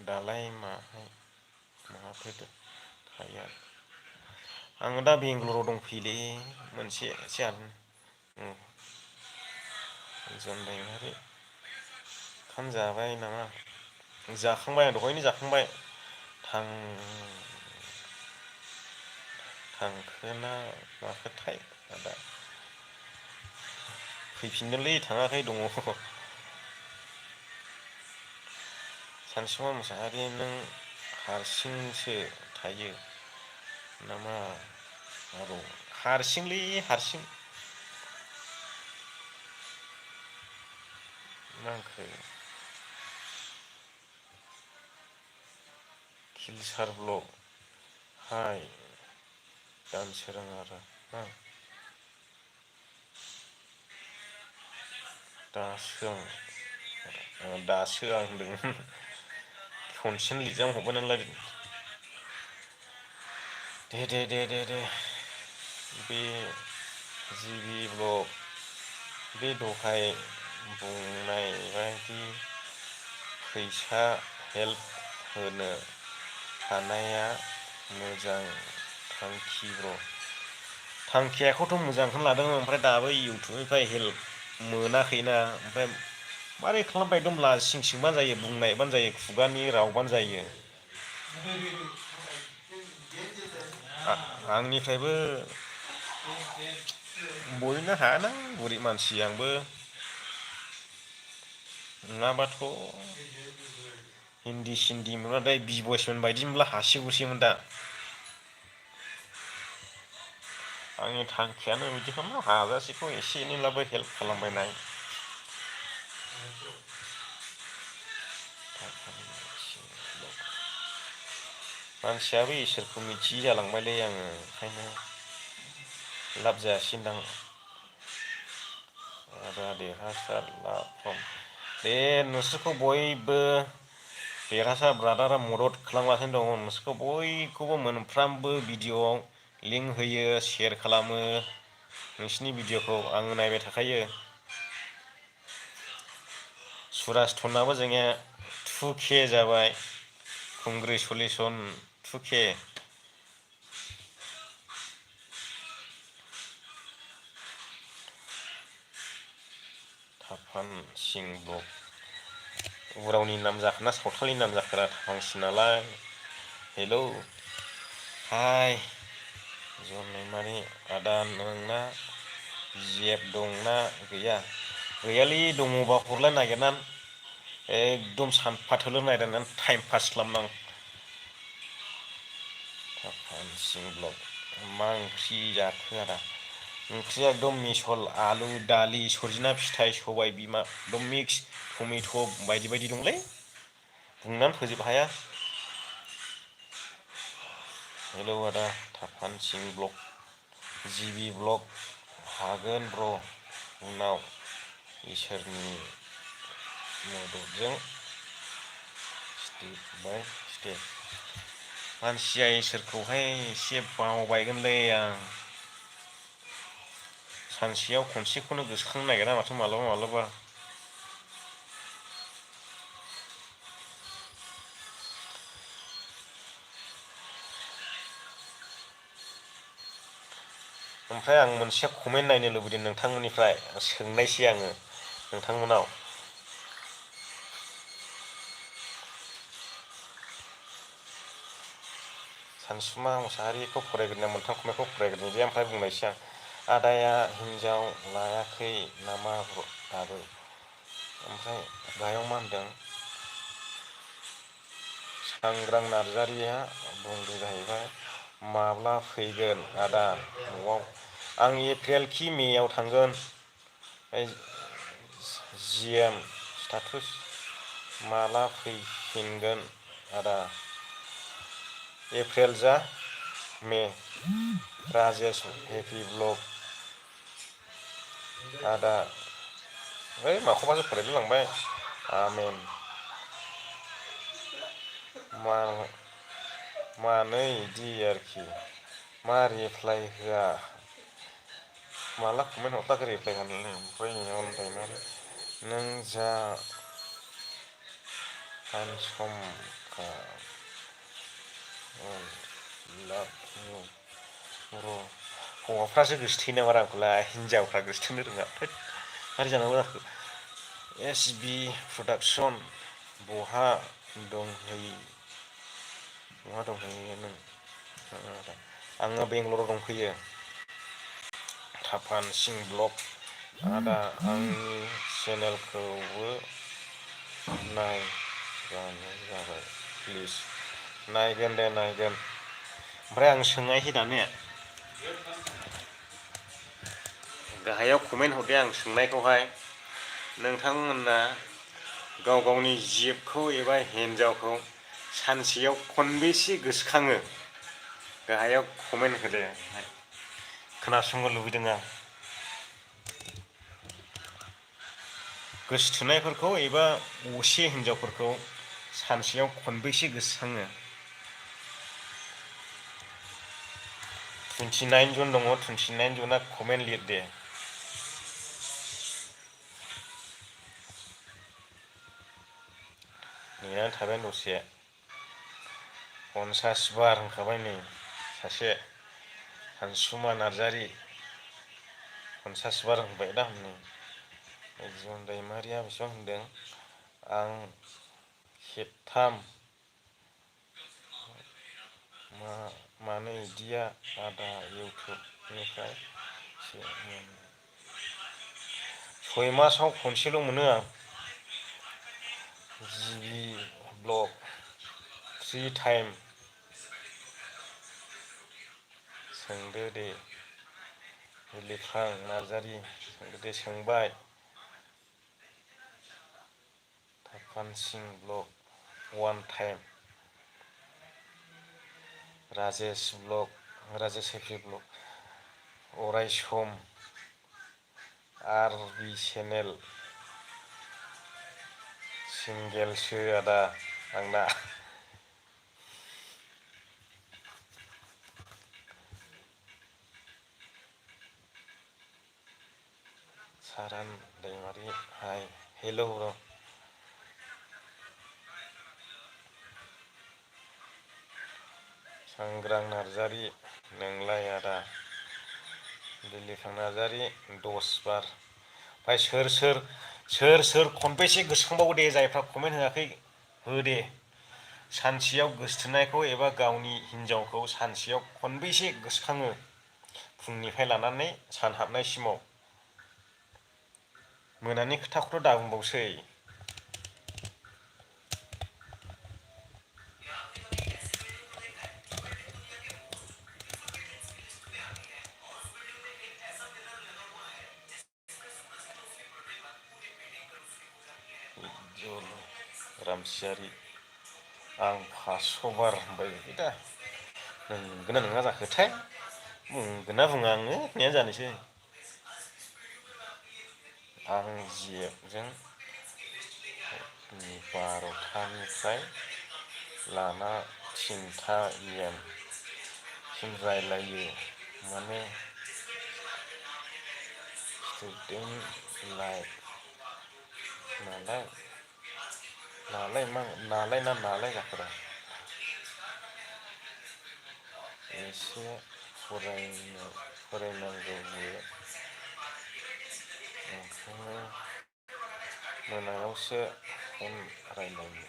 दालाय माहाथो थाया आङो दा बेंगालराव दंफैयोलै मोनसे ओंखाम जाबाय नामा जाखांबाय आं दहायनो जाखांबाय थांखोना माखोथाय आदा फैफिनगोनलै थाङाखै दङ सानसुमा मोसाहारि नों हारसिंसो थायो नामा हारसिंलै हारसिं मा ओंख्रि किलसार ब्लक हाय दानसोरां आरो दासो आं होनदों खनसेनो लिरजा हरबाय नालाय दे बे जिबि ब्लक बे दहाय बुंनाय बायदि फैसा हेल्प होनो हानाया मोजां थांखि थांखियाखौथ' मोजांखौनो लादों ओमफ्राय दाबो इउटुबनिफ्राय हेल्प मोनाखैना ओमफ्राय मारै खालामबाय दं लासिं सिंबानो जायो बुंनायबानो जायो खुगानि रावबानो जायो आंनिफ्रायबो बर'नो हायाना गरिब मानसि आंबो नङाबाथ' हिन्दी सिन्दी मोनबाथाय बि बयसमोन बायदि मोनब्ला हासिगौसैमोन दा आंनि थांखियानो बिदिखौनो हाजासेखौ एसे एनैब्लाबो हेल्प खालामबायनाय मानसियाबो इसोरखौ मिथियि जालांबायलै आङो ओंखायनो लाब जायासैदां आदा देरहासार दे नोंसोरखौ बयबो देरहासार ब्रादारा मदद खालामगासिनो दङ नोंसोरखौ बयखौबो मोनफ्रामबो भिडिअ'आव लिंक होयो सेयार खालामो नोंसिनि भिडिअ'खौ आङो नायबाय थाखायो सुराज टनाबो जोंनिया 2K जाबाय कंग्रेसुलेसन 2K थाफान सिं ब्लक उरावनि नाम जाखोना सावथालनि नाम जाखोरा थाफांसिं नालाय हेलौ हाय जनायमानि आदा नोंना जिएफ दंना गैया गैयालै दङबा हरलाय नागिरनानै एकदम सानफा थोलो नागिरनानै टाइम पास खालामदां सिं ब्लक मा ओंख्रि जाखो आदा ओंख्रिया एकदम मिसल आलु दालि सरजिना फिथाइ सबाय बिमा एकदम मिक्स टमेट' बायदि बायदि दंलै बुंनानै फोजोबनो हाया हेलौ आदा थाफान सिं ब्लक जिबि ब्लक हागोन ब्र उनाव इसोरनि मददजों स्टेप बाय स्टेप मानसिया इसोरखौहाय एसे बावबायगोनलै आं सानसेयाव खनसेखौनो गोसोखांनो नागिरा माथो मालाबा मालाबा ओमफ्राय आं मोनसे कमेन्ट नायनो लुबैदों नोंथांमोननिफ्राय सोंनायसै आङो नोंथांमोनाव सानसुमा मुसाहारिखौ फरायग्रोनो मोनथाम खन्थाइखौ फरायग्रोनो जे ओमफ्राय बुंनायसै आं। आदाया हिनजाव लायाखै नामा दाबो? ओमफ्राय गाहायाव मा होनदों? सांग्रां नार्जारिया बुंदों जाहैबाय माब्ला फैगोन आदा न'आव? आं एप्रिल कि मेआव थांगोन। जिएम स्टेटास माला फैफिनगोन आदा? एप्रिल जा मे। राजेश हेपि ब्लग आदा ओइ माखौबासो फरायलाय लांबाय। आमेन। मानो इदि आरोखि मा रिप्लाय होआ? माला कमेन्ट हरफ्लांखो रिप्लाय होनो ओमफ्राय नों जा हानसमखा र' हौवाफ्रासो गोसोथोयो नामा आंखौलाय हिनजावफ्रा गोसोथोनो रोङा। मारै जानांगौ जाखो? एस बि प्रडाक्सन बहा दंहैयो नों? आङो बेंगलराव दंफैयो। थापान सिं ब्लक आदा आंनि चेनेलखौबो नायबानो जाबाय प्लिज। नायगोन दे नायगोन। ओमफ्राय आं सोंनायसै दाने गाहायाव कमेन्ट हरदो आं सोंनायखौहाय नोंथांमोना गाव गावनि जिबखौ एबा हिन्जावखौ सानसेयाव खनबेसे गोसोखाङो? गाहायाव कमेन्ट होदो। खोनासंनो लुबैदों आं। गोसोथोनायफोरखौ एबा असे हिनजावफोरखौ सानसेयाव खनबैसे गोसोखाङो? 29 जन दङ। 29 जना कमेन्ट लिरदे। नेनानै थाबाय दसे। 50 बार होनखाबाय नै सासे सानसुमा नार्जारि 50 बार होनबाय दा नै। जिवन दैमारिया बेसेबां होनदों? आं खेबथाम मानो इदिया आदा इउटुबनिफ्राय 6 मासाव खनसेल' मोनो आं। जिबि ब्लग 3 टाइम सोंदो दे। बिलिफां नार्जारि सोंदो दे। सोंबाय। थापान सिं blog 1 time. Rajesh happy blog अरायसम आर.बि. चेनेल सिंगेलसो आदा आंना। सारान दैमारि हाय हेल' ब्र'। सांग्रां नार्जारि नोंलाय आदा? बिलिफां नार्जारि 10 बार। ओमफ्राय सोर खनबेसे गोसोखांबावो दे जायफ्रा कमेन्ट होआखै हो दे। सानसेयाव गोसोथोनायखौ एबा गावनि हिनजावखौ सानसेयाव खनबेसे गोसोखाङो? फुंनिफ्राय लानानै सान हाबनायसिमाव। मोनानि खोथाखौथ' दा बुंबावसै। रामसियारि आं 500 बार होनबाय दा नंगोना नङा जाखोथाय? बुंगोन ना बुङा आङो होननायानो जानोसै। आं जिएफजों 12थानिफ्राय लाना 3था एम सिम रायलायो माने स्टुडेन्ट लाइफ नालाय जाखोरा एसे फरायनांगौबो ओंखायनो मोनायावसो फन रायलायो।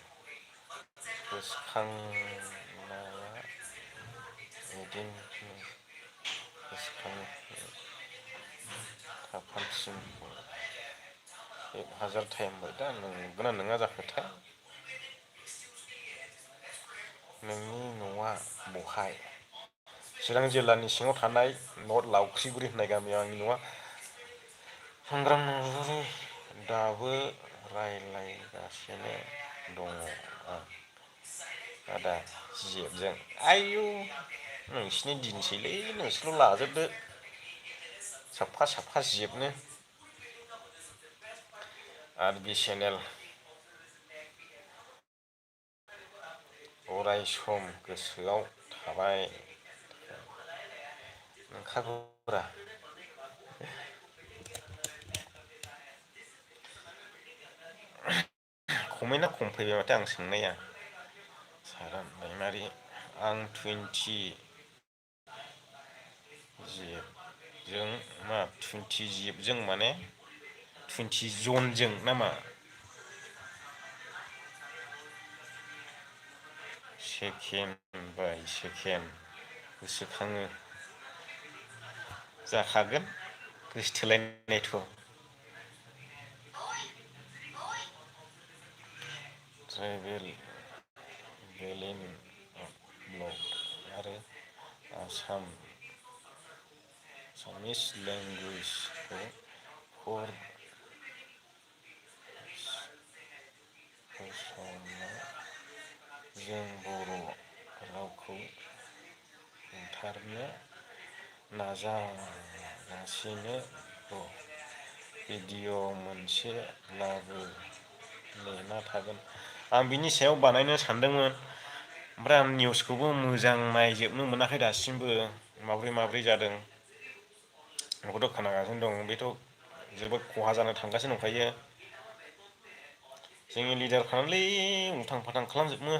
गोसोखांनाया दिनखौ गोसोखाङो खाफालसिम 1000 टाइम बाय दा नंगौना नङा जाखोथाय नोंनि न'आ बहाय चिरां जिल्लानि सिङाव थानाय नर्थ लावख्रिगुरि होननाय गामियाव आंनि न'आ सांग्रां नार्जारि दाबो रायलायगासिनो दङ आं आदा जिएफजों आयौ नोंसिनि दिनसैलै नोंसोरल' लाजोबदो साफा साफा जिएफनो आर बि चेनेल अराय सम गोसोआव थाबाय नंखागौब्रा खमैना खम फैबाय माथो आं सोंनाया सारा दैमारि आं 20 जिएफजों मा 20 जिएफजों माने 20 जनजों नामा सेकेन्ड बाय सेकेन्ड गोसोखाङो जाखागोन गोसोथोलायनायथ' ट्राइबेल बेलेन ब्लग आरो आसामिस लेंगुवेजखौ फोसावनो जों बर' रावखौ बुथारनो नाजागासिनो दं भिडिअ' मोनसे लाबो नेना थागोन आं बिनि सायाव बानायनो सानदोंमोन ओमफ्राय आं निउसखौबो मोजां नायजोबनो मोनाखै दासिमबो माब्रै माब्रै जादों बेखौथ' खोनागासिनो दं बेथ' जोबोद खहा जानो थांगासिनो दंखायो जोंनि लिडारफ्रानोलै उल्थां फाल्थां खालामजोबो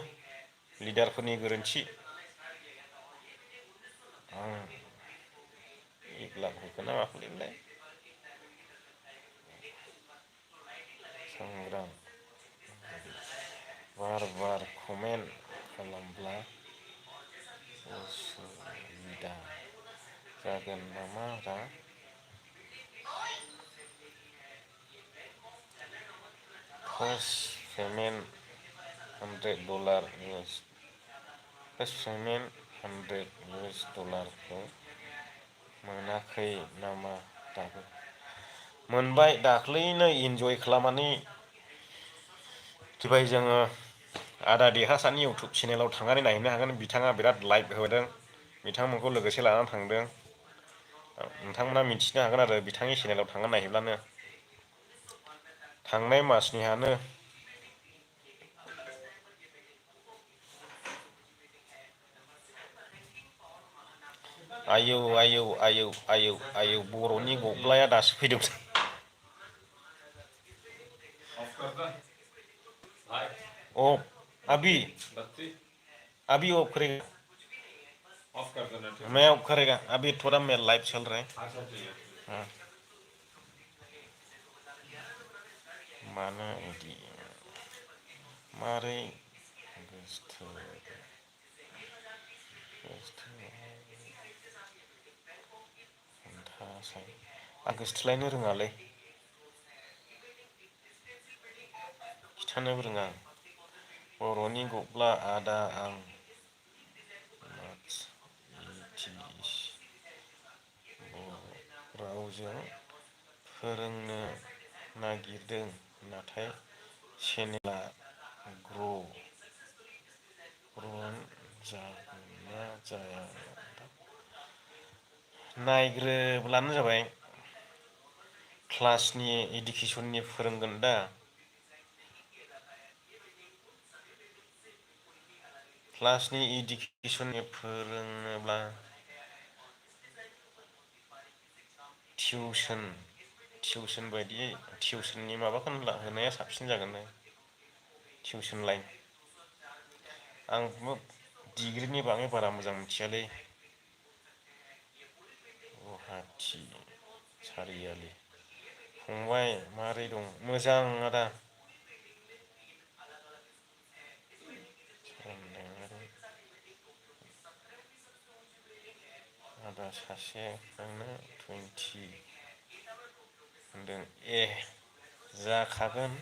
लिडारफोरनि गोरोन्थि आं एब्ला होखोना माखोलै सांग्रां बार बार कमेन्ट खालामब्ला उसुबिदा जागोन नामा रा फार्स्ट पेमेन्ट $100 फार्स्ट पेमेन्ट $100 मोनाखै नामा दाबो मोनबाय दाख्लैनो इन्जय खालामनानै फैबाय जोङो आदा देरहासारनि इउटुब चेनेलाव थांनानै नायहैनो हागोन बिथाङा बिराद लाइभ होदों बिथांमोनखौ लोगोसे लानानै थांदों नोंथांमोना मिथिनो हागोन आरो बिथांनि चेनेलाव थांनानै नायहैब्लानो थांनाय मासनिहानो आयौ आयौ आयौ आयौ आयौ बर'नि गब्लाया दासो फैदों ओ अभी अभी ऑफ करेगा मैं ऑफ करेगा अभी थोड़ा मैं लाइव चल रहा है मानो इदि मारै आं गोसोथोलायनो रोङालै खिथानोबो रोङा बर'नि गब्ला आदा आं रावजों फोरोंनो नागिरदों नाथाय चेनेला ग्र' जागोन ना जाया नायग्रोब्लानो जाबाय क्लासनि इडुकेसननि फोरोंगोन दा क्लासनि इडुकेसननि फोरोंनोब्ला टिउसन बायदियै टिउसननि माबाखौनो होनाया साबसिन जागोन टिउसन लाइन आंबो डिग्रिनि बागै बारा मोजां मिथियालै गुवाहाटि सारियालि फंबाय माबोरै दं मोजां आदा सासे नोंनो 20 होनदों जाखागोन।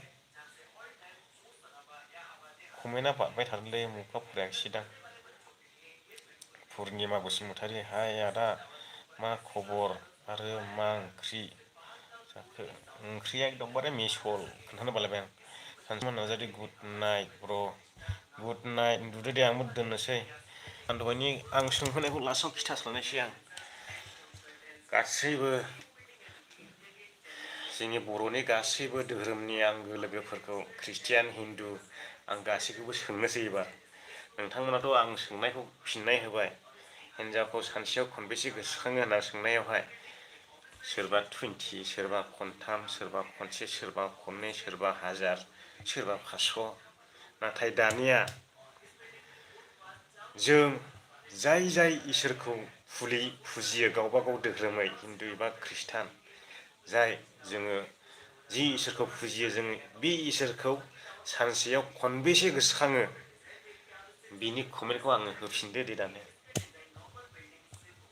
कमेन्टआ बारबाय थादोंलै मुखा फरायाखिसैदां। पुर्निमा बसुमतारी हाय आदा मा खबर आरो मा ओंख्रि जाखो? ओंख्रिया एकदमबारे मिसल खोन्थानो बालायबाय आं। सानसुमा नार्जारि गुड नाइट ब्र'। गुड नाइट उन्दुदो दे आंबो दोननोसै। आं दहायनि आं सोंहरनायखौ लास्टआव खिथास्लायनोसै आं। गासैबो जोंनि बर'नि गासैबो धोरोमनि आंगो लोगोफोरखौ ख्रिस्टियान हिन्दु आं गासैखौबो सोंनोसै एबार। नोंथांमोनाथ' आं सोंनायखौ फिननाय होबाय। हिनजावखौ सानसेयाव खनबेसे गोसोखाङो होनना सोंनायावहाय सोरबा 20, सोरबा खनथाम, सोरबा खनसे, सोरबा खननै, सोरबा 1000, सोरबा 500। नाथाय दानिया जों जाय जाय इसोरखौ फुजियो गावबा गाव धोरोमै हिन्दु एबा ख्रिस्टान जाय जोङो जि इसोरखौ फुजियो जों बे इसोरखौ सानसेयाव खनबेसे गोसोखाङो बिनि कमेन्टखौ आङो होफिनदो दे दानो।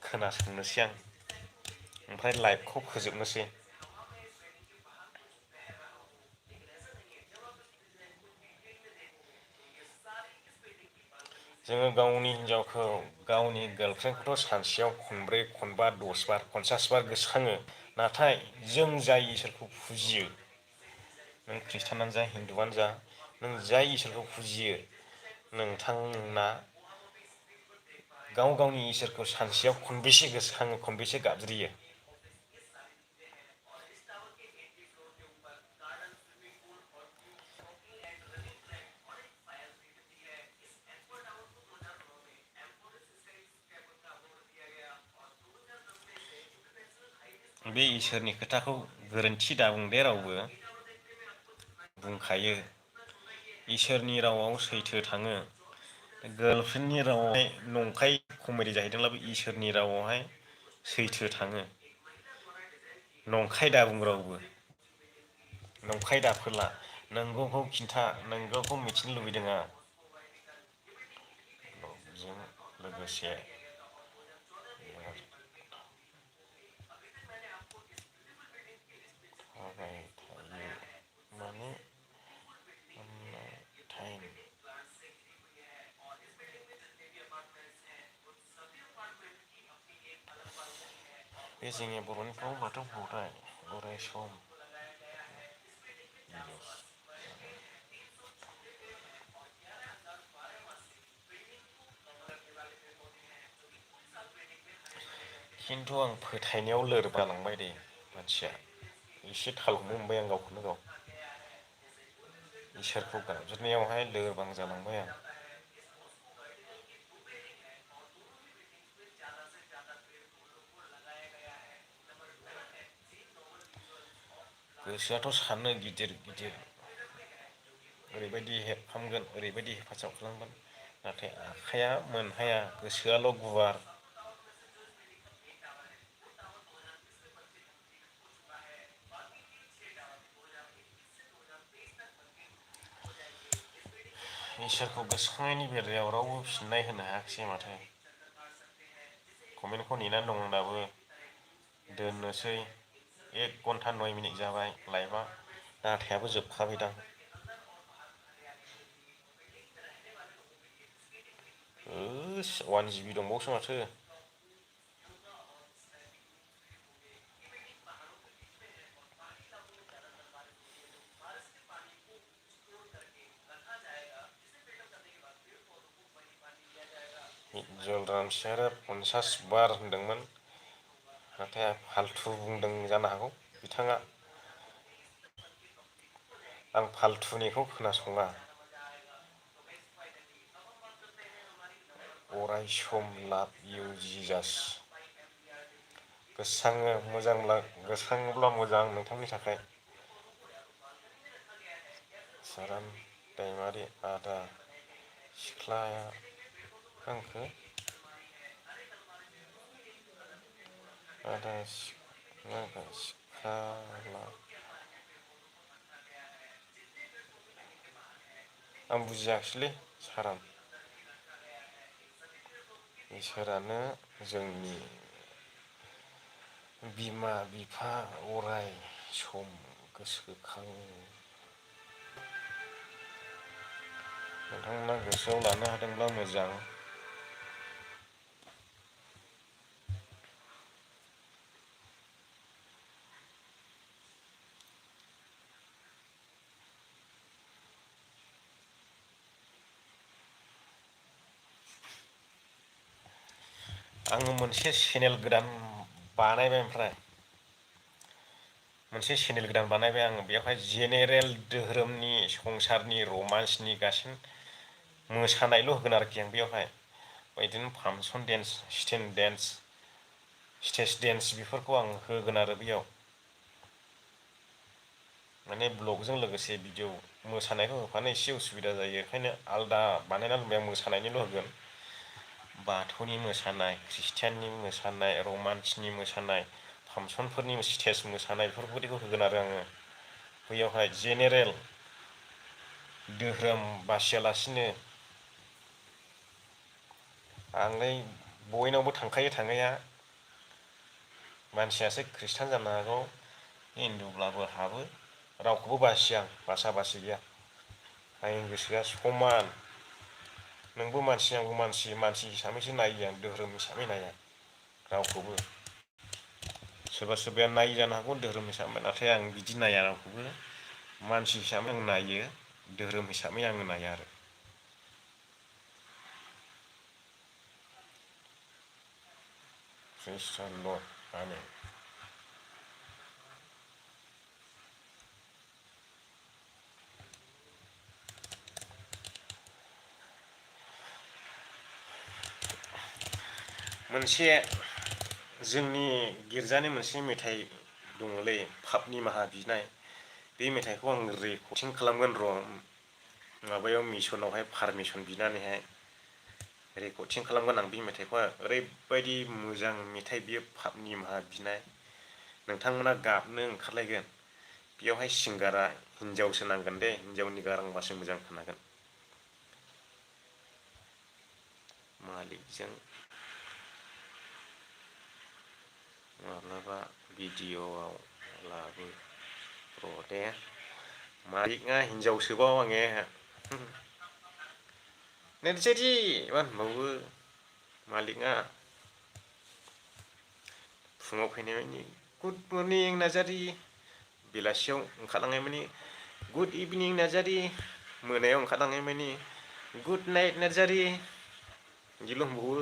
खोनासंनोसै आं ओमफ्राय लाइभखौ फोजोबनोसै। जोङो गावनि हिनजावखौ गावनि गार्लफ्रेन्डखौथ' सानसेयाव खनब्रै, खनबा, 10 बार, 50 बार गोसोखाङो। नाथाय जों जाय इसोरखौ फुजियो नों ख्रिस्टानानो जा हिन्दुआनो जा नों जाय इसोरखौ फुजियो नोंथांमोना गाव गावनि इसोरखौ सानसेयाव खनबेसे गोसोखाङो खनबेसे गाबज्रियो? बे इसोरनि खोथाखौ गोरोन्थि दाबुं दे रावबो। बुंखायो इसोरनि रावाव सैथो थाङो। गार्लफ्रेन्डनि रावावहाय नंखाय कमेडि जाहैदोंब्लाबो इसोरनि रावावहाय सैथो थाङो। नंखाय दाबुं रावबो। नंखाय दाफोरला नोंगौखौ खिन्था नोंगौखौ मिथिनो लुबैदों आं। जों लोगोसे थाबाय थायो माने टाइम बे जोंनि बर'निफ्राव बाथौ फावथाय अराय सम खिन्थु आं फोथायनायाव लोरबां जालांबाय दे मानसिया। एसे थालखौनो मोनबाय आं गावखौनो गाव। इसोरखौ गाबज्रिनायावहाय लोरबां जालांबाय आं। गोसोआथ' सानो गिदिर गिदिर ओरैबायदि हेल्प खालामगोन ओरैबायदि हेफाजाब खालामगोन नाथाय आखाइया मोनहाया गोसोआल' गुवार। इसोरखौ गोसोखांनायनि बेलायाव रावबो फिननाय होनो हायाखिसै माथो। कमेन्टखौ नेनानै दं दाबो। दोननोसै 1 घन्टा 9 मिनिट जाबाय लाइभआ। डाटायाबो जोबखाबायदां। 1 GB दंबावोसो माथो। जल रामसियारा 50 बार होनदोंमोन नाथाय फाल्थु बुंदों जानो हागौ बिथाङा। आं फाल्थुनिखौ खोनासङा। अराय सम लाभ इउ जिजास। गोसोखाङोब्ला मोजां नोंथांनि थाखाय। सोरां दैमारि आदा सिख्लाया आंखो आदा सिख्ला आं बुजियाखिसैलै सारां। इसोरानो जोंनि बिमा बिफा अराय सम गोसोखाङो। नोंथांमोना गोसोआव लानो हादोंब्ला मोजां। आङो मोनसे चेनेल गोदान बानायबाय मोनसे चेनेल गोदान बानायबाय आङो बेवहाय जेनेरेल धोरोमनि संसारनि रमान्सनि मोसानायल' होगोन आरोखि आं बेयावहाय बिदिनो फांसन डेन्स स्टेज डेन्स बेफोरखौ आं होगोन आरो बेयाव माने ब्लगजों लोगोसे भिडिअ मोसानायखौ होफानो एसे उसुबिदा जायो ओंखायनो आलदा बानायना दोनबाय आं मोसानायनिल' होगोन। बाथौनि मोसानाय ख्रिस्टियाननि मोसानाय रमान्सनि मोसानाय फांसनफोरनि स्टेज मोसानाय बेफोरबायदिखौ होगोन आरो आङो बैयावहाय जेनेरेल धोरोम बासियालासिनो आंलाय बयनावबो थांखायो थांनाया मानसियासो खृष्टान जानो हागौ हिन्दुब्लाबो हाबो रावखौबो बासिया आं बासा बासि गैया आंनि गोसोआ समान नोंबो मानसि आंबो मानसि हिसाबैसो नायो आं धोरोम हिसाबै नाया रावखौबो सोरबा सोरबाया नायो जानो हागौ धोरोम हिसाबै नाथाय आं बिदि नाया रावखौबो मानसि हिसाबै आं नायो धोरोम हिसाबै आङो नाया आरो ख्रिस्टान लर्ड आमेन। मोनसे जोंनि गिर्जानि मोनसे मेथाइ दङलै पाप निमाहा बिनाय बे मेथाइखौ आं रेकर्डिं खालामगोन र' माबायाव मिसनावहाय पारमिसन बिनानैहाय रेकर्डिं खालामगोन आं बे मेथाइखौहाय ओरैबायदि मोजां मेथाइ बियो पाप निमाहा बिनाय नोंथांमोना गाबनो ओंखारलायगोन बेयावहाय सिंगारा हिनजावसो नांगोन दे हिनजावनि गारांबासो मोजां खोनागोन। मालिकजों माब्लाबा भिडिअ'आव लाबो र' दे मालिकआ हिनजावसोबाव आङो नार्जारि मा होनबावो मालिकआ फुङाव फैनाय मानि गुड मरनिं नार्जारि बेलासियाव ओंखारलांनाय मानि गुड इभिनिं नार्जारि मोनायाव ओंखारलांनाय मानि गुड नाइट नार्जारि बिदिल' होनबावो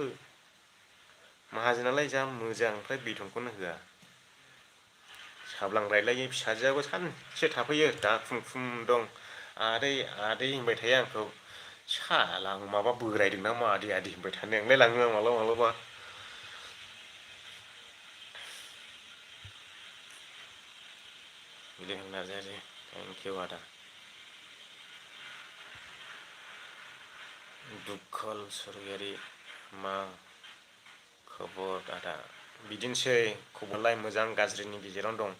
माहाजोनालाय जा मोजां ओमफ्राय बेथनखौनो होआ साब्लां रायलायो फिसाजोआबो सानसे थाफैयो दाखुम दं आदै आदै होनबाय थायो आंखौ साला आं माबा बोरायदों ना मा आदै आदै होनबाय थानो नंलाय लाङो आं माब्लाबा माब्लाबा नार्जारि थेंकिउ आदा दुखल सरगियारि मा खबर आदा बिदिनोसै खबरलाय मोजां गाज्रिनि गेजेरावनो दं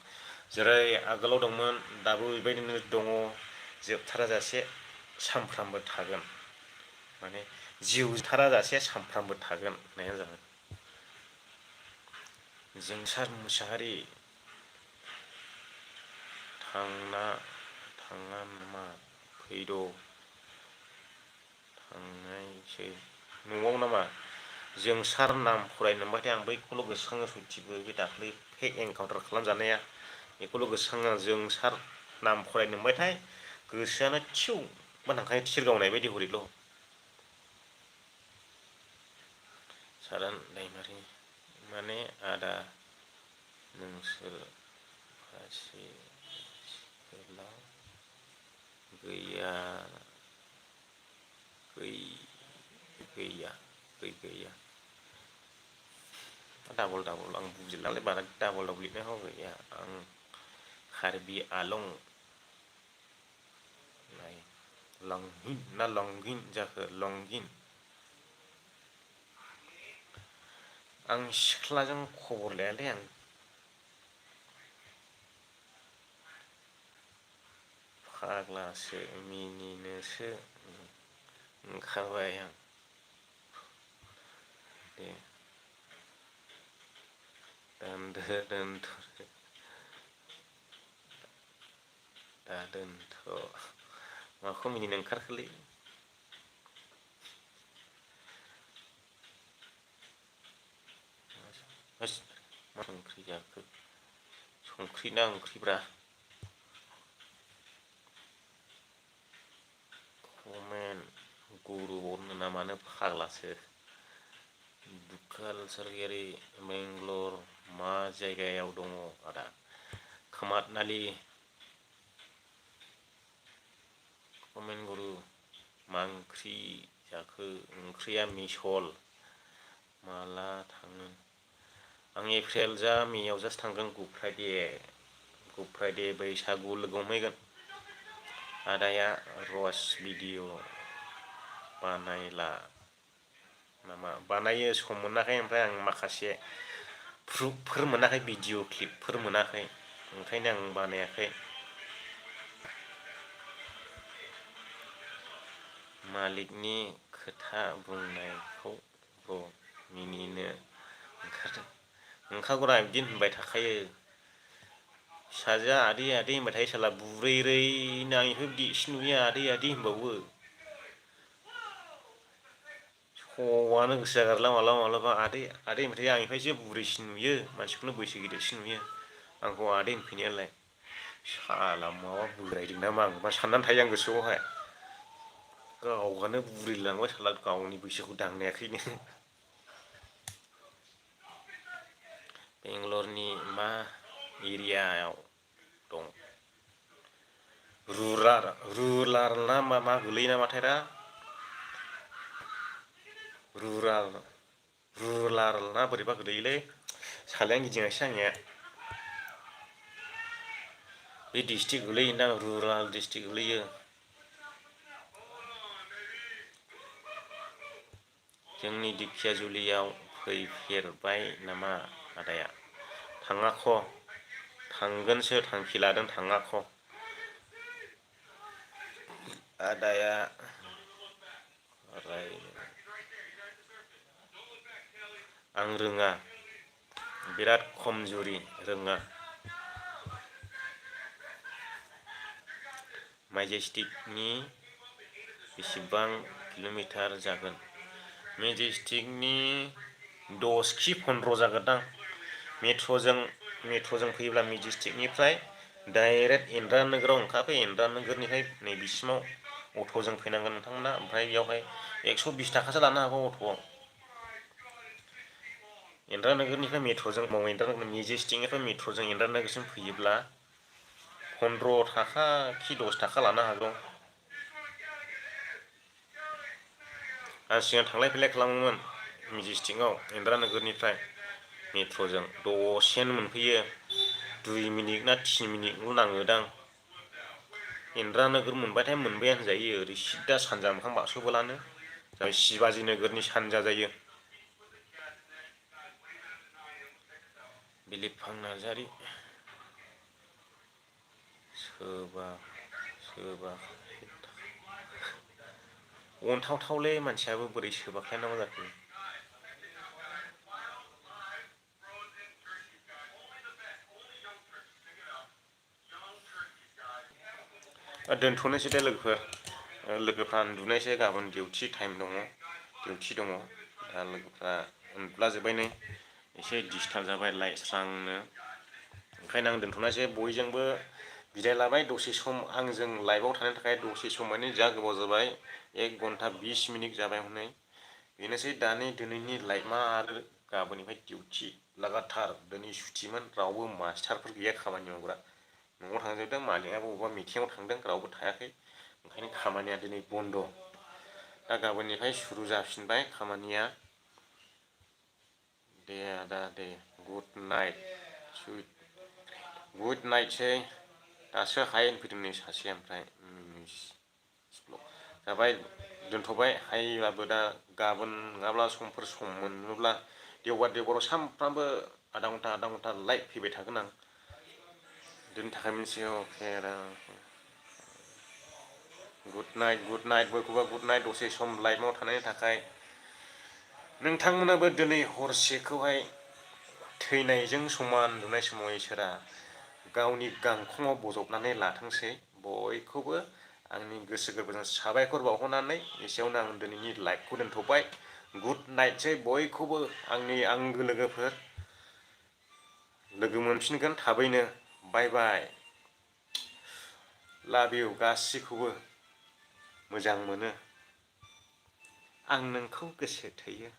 जेरै आगोलाव दंमोन दाबो बेबायदिनो दङ जोबथाराजासे सानफ्रामबो थागोन माने जिउ जोबथाराजासे सानफ्रामबो थागोन होननायानो जाबाय जोंसार मुसाहारि थाङा नामा फैद' थांनायसै न'आव नामा जोंसार नाम फरायनो मोनबाथाय आं बैखौल' गोसोखाङो सयथिबो बे दाख्लै फेक एनकाउन्टार खालामजानाया बेखौल' गोसोखाङो आं जोंसार नाम फरायनो मोनबाथाय गोसोआनो थिउ बा थांखायो थिर गावनाय बायदि हरैल' सारान दैमारि माने आदा नोंसोर गैया गैया डाबल आं बुजिलालै बारा डाबल लिरनायखौ गैया आं कार्बि आलं लंहिन ना लंगिन जाखो लंगिन आं सिख्लाजों खबर लायालै आं फाग्लासो मिनिनोसो ओंखारबाय आं दे दोनथ' दा दोनथ' माखौ मिनिनो ओंखारखोलै मा ओंख्रि जाखो संख्रि ना ओंख्रिब्रा कमेन्ट गुरु हरनो ना मानो फाग्लासो दुखाल सारगियारि बेंगलर मा जायगायाव दङ आदा खोमातनालि कमेन्ट गुरु मा ओंख्रि जाखो ओंख्रिया मिसल माला थाङो आं एप्रिल जा मेयाव जास्ट थांगोन गुड फ्राइडे बैसागु लोगो हमहैगोन आदाया रस भिडिअ बानायला नामा बानायो सम मोनाखै ओमफ्राय आं माखासे प्रुफफोर मोनाखै भिडिअ क्लिपफोर मोनाखै ओंखायनो आं बानायाखै मालिकनि खोथा बुंनायखौ मिनिनो ओंखारदों ओंखारगौरा बिदि होनबाय थाखायो फिसाजोआ आदै होनबाय थायो साला बुरैनो आंनिफ्राय देरसिन नुयो आदै होनबावो हौवानो गोसो जागारला मालाबा आदै होनबाय थायो आंनिफ्रायसो बुरैसिन नुयो मानसिखौनो बैसो गिदिरसिन नुयो आंखौ आदै होनफैनायालाय साला माबा बोरायदों नामा आं मा साननानै थायो आं गोसोआवहाय गावहानो बुरिलांबाय साला गावनि बैसोखौ दांनायाखैनो बेंगलरनि मा एरियायाव दं रुराल ना मा गोलैयो नामाथायरा रुराल ना बोरैबा गोलैयोलै सालायानो गिदिङासै आंनिया बे डिस्ट्रिक्ट गोलैयोदां रुराल डिस्ट्रिक्ट गोलैयो जोंनि दिखियाजुलियाव फैफेरबाय नामा आदाया थाङाख' थांगोनसो थांखि लादों थाङाख' आदाया आं रोङा बिराद खमजुरि रोङा मेजेस्टिकनि बेसेबां किल'मिटार जागोन मेजेस्टिकनि 10 कि 15 जागोनदां मेट्र'जों फैयोब्ला मेजेस्टिकनिफ्राय डाइरेक्ट इन्द्रा नोगोराव ओंखारफै इन्द्रा नोगोरनिफ्राय नैबिसिमाव अट'जों फैनांगोन नोंथांमोना ओमफ्राय बेयावहाय 120 थाखासो लानो हागौ अट'आव इन्द्रा नोगोरनिफ्राय मेजेस्टिकनिफ्राय मेट्र'जों इन्द्रा नोगोरसिम फैयोब्ला 15 थाखा कि 10 थाखा लानो हागौ आं सिगां थांलाय फैलाय खालामोमोन मेजेस्टिकआव इन्द्रा नोगोरनिफ्राय मेट्र'जों दसेनो मोनफैयो 2 मिनिट ना 3 मिनिटल' नाङोदां इन्द्रा नोगोर मोनबाथाय मोनबायानो होनजायो ओरै सिदा सानजा मोखां बारस'बोलानो शिबाजि नोगोरनि सानजा जायो बिलिफां नार्जारि सोबा अनथावथावलै मानसियाबो बोरै सोबाख्लायनांगौ जाखो दोनथ'नोसै दे लोगोफ्रा उन्दुनायसै गाबोन डिउटि टाइम दङ डिउटि दङ दा लोगोफ्रा उन्दुलाजोब्बाय नै एसे डिस्टार्ब जाबाय लाइट ओंखायनो आं दोनथ'नायसै बयजोंबो बिदाय लाबाय दसे सम आंजों लाइभआव थानो थाखाय दसे सम माने जा गोबाव जाबाय 1 घन्टा 20 मिनिट जाबाय हनै बेनोसै दिनैनि लाइभआ आरो गाबोननिफ्राय डिउटि लागाथार दिनै सुटिमोन रावबो मास्टारफोर गैया खामानि मावग्रा न'आव थांजोबदों मालिकआबो बबेबा मिटिङाव थांदों रावबो थायाखै ओंखायनो खामानिया दिनै बन्द' दा गाबोननिफ्राय सुरु जाफिनबाय खामानिया दे आदा दे गुड नाइटसै दासो हाय होनफैदों नै सासे ओमफ्राय जाबाय दोनथ'बाय हायोबाबो दा गाबोन नङाब्ला समफोर सम मोनोब्ला देवबाराव सानफ्रामबो आधा घन्टा लाइभ फैबाय थागोन आं दोननो थाखाय मोनसे अके गुड नाइट बयखौबो गुड नाइट दसे सम लाइभआव थानायनि थाखाय नोंथांमोनाबो दिनै हरसेखौहाय थैनायजों समान नुनाय समाव इसोरा गावनि गांखंआव बजबनानै लाथोंसै। बयखौबो आंनि गोसो गोरबोजों साबायखर बावहरनानै एसेयावनो आं दिनैनि लाइभखौ दोनथ'बाय। गुड नाइटसै बयखौबो आंनि आंगो लोगोफोर। लोगो मोनफिनगोन थाबैनो। बाय बाय। लाभ इउ गासिखौबो मोजां मोनो। आं नोंखौ गोसो थोयो।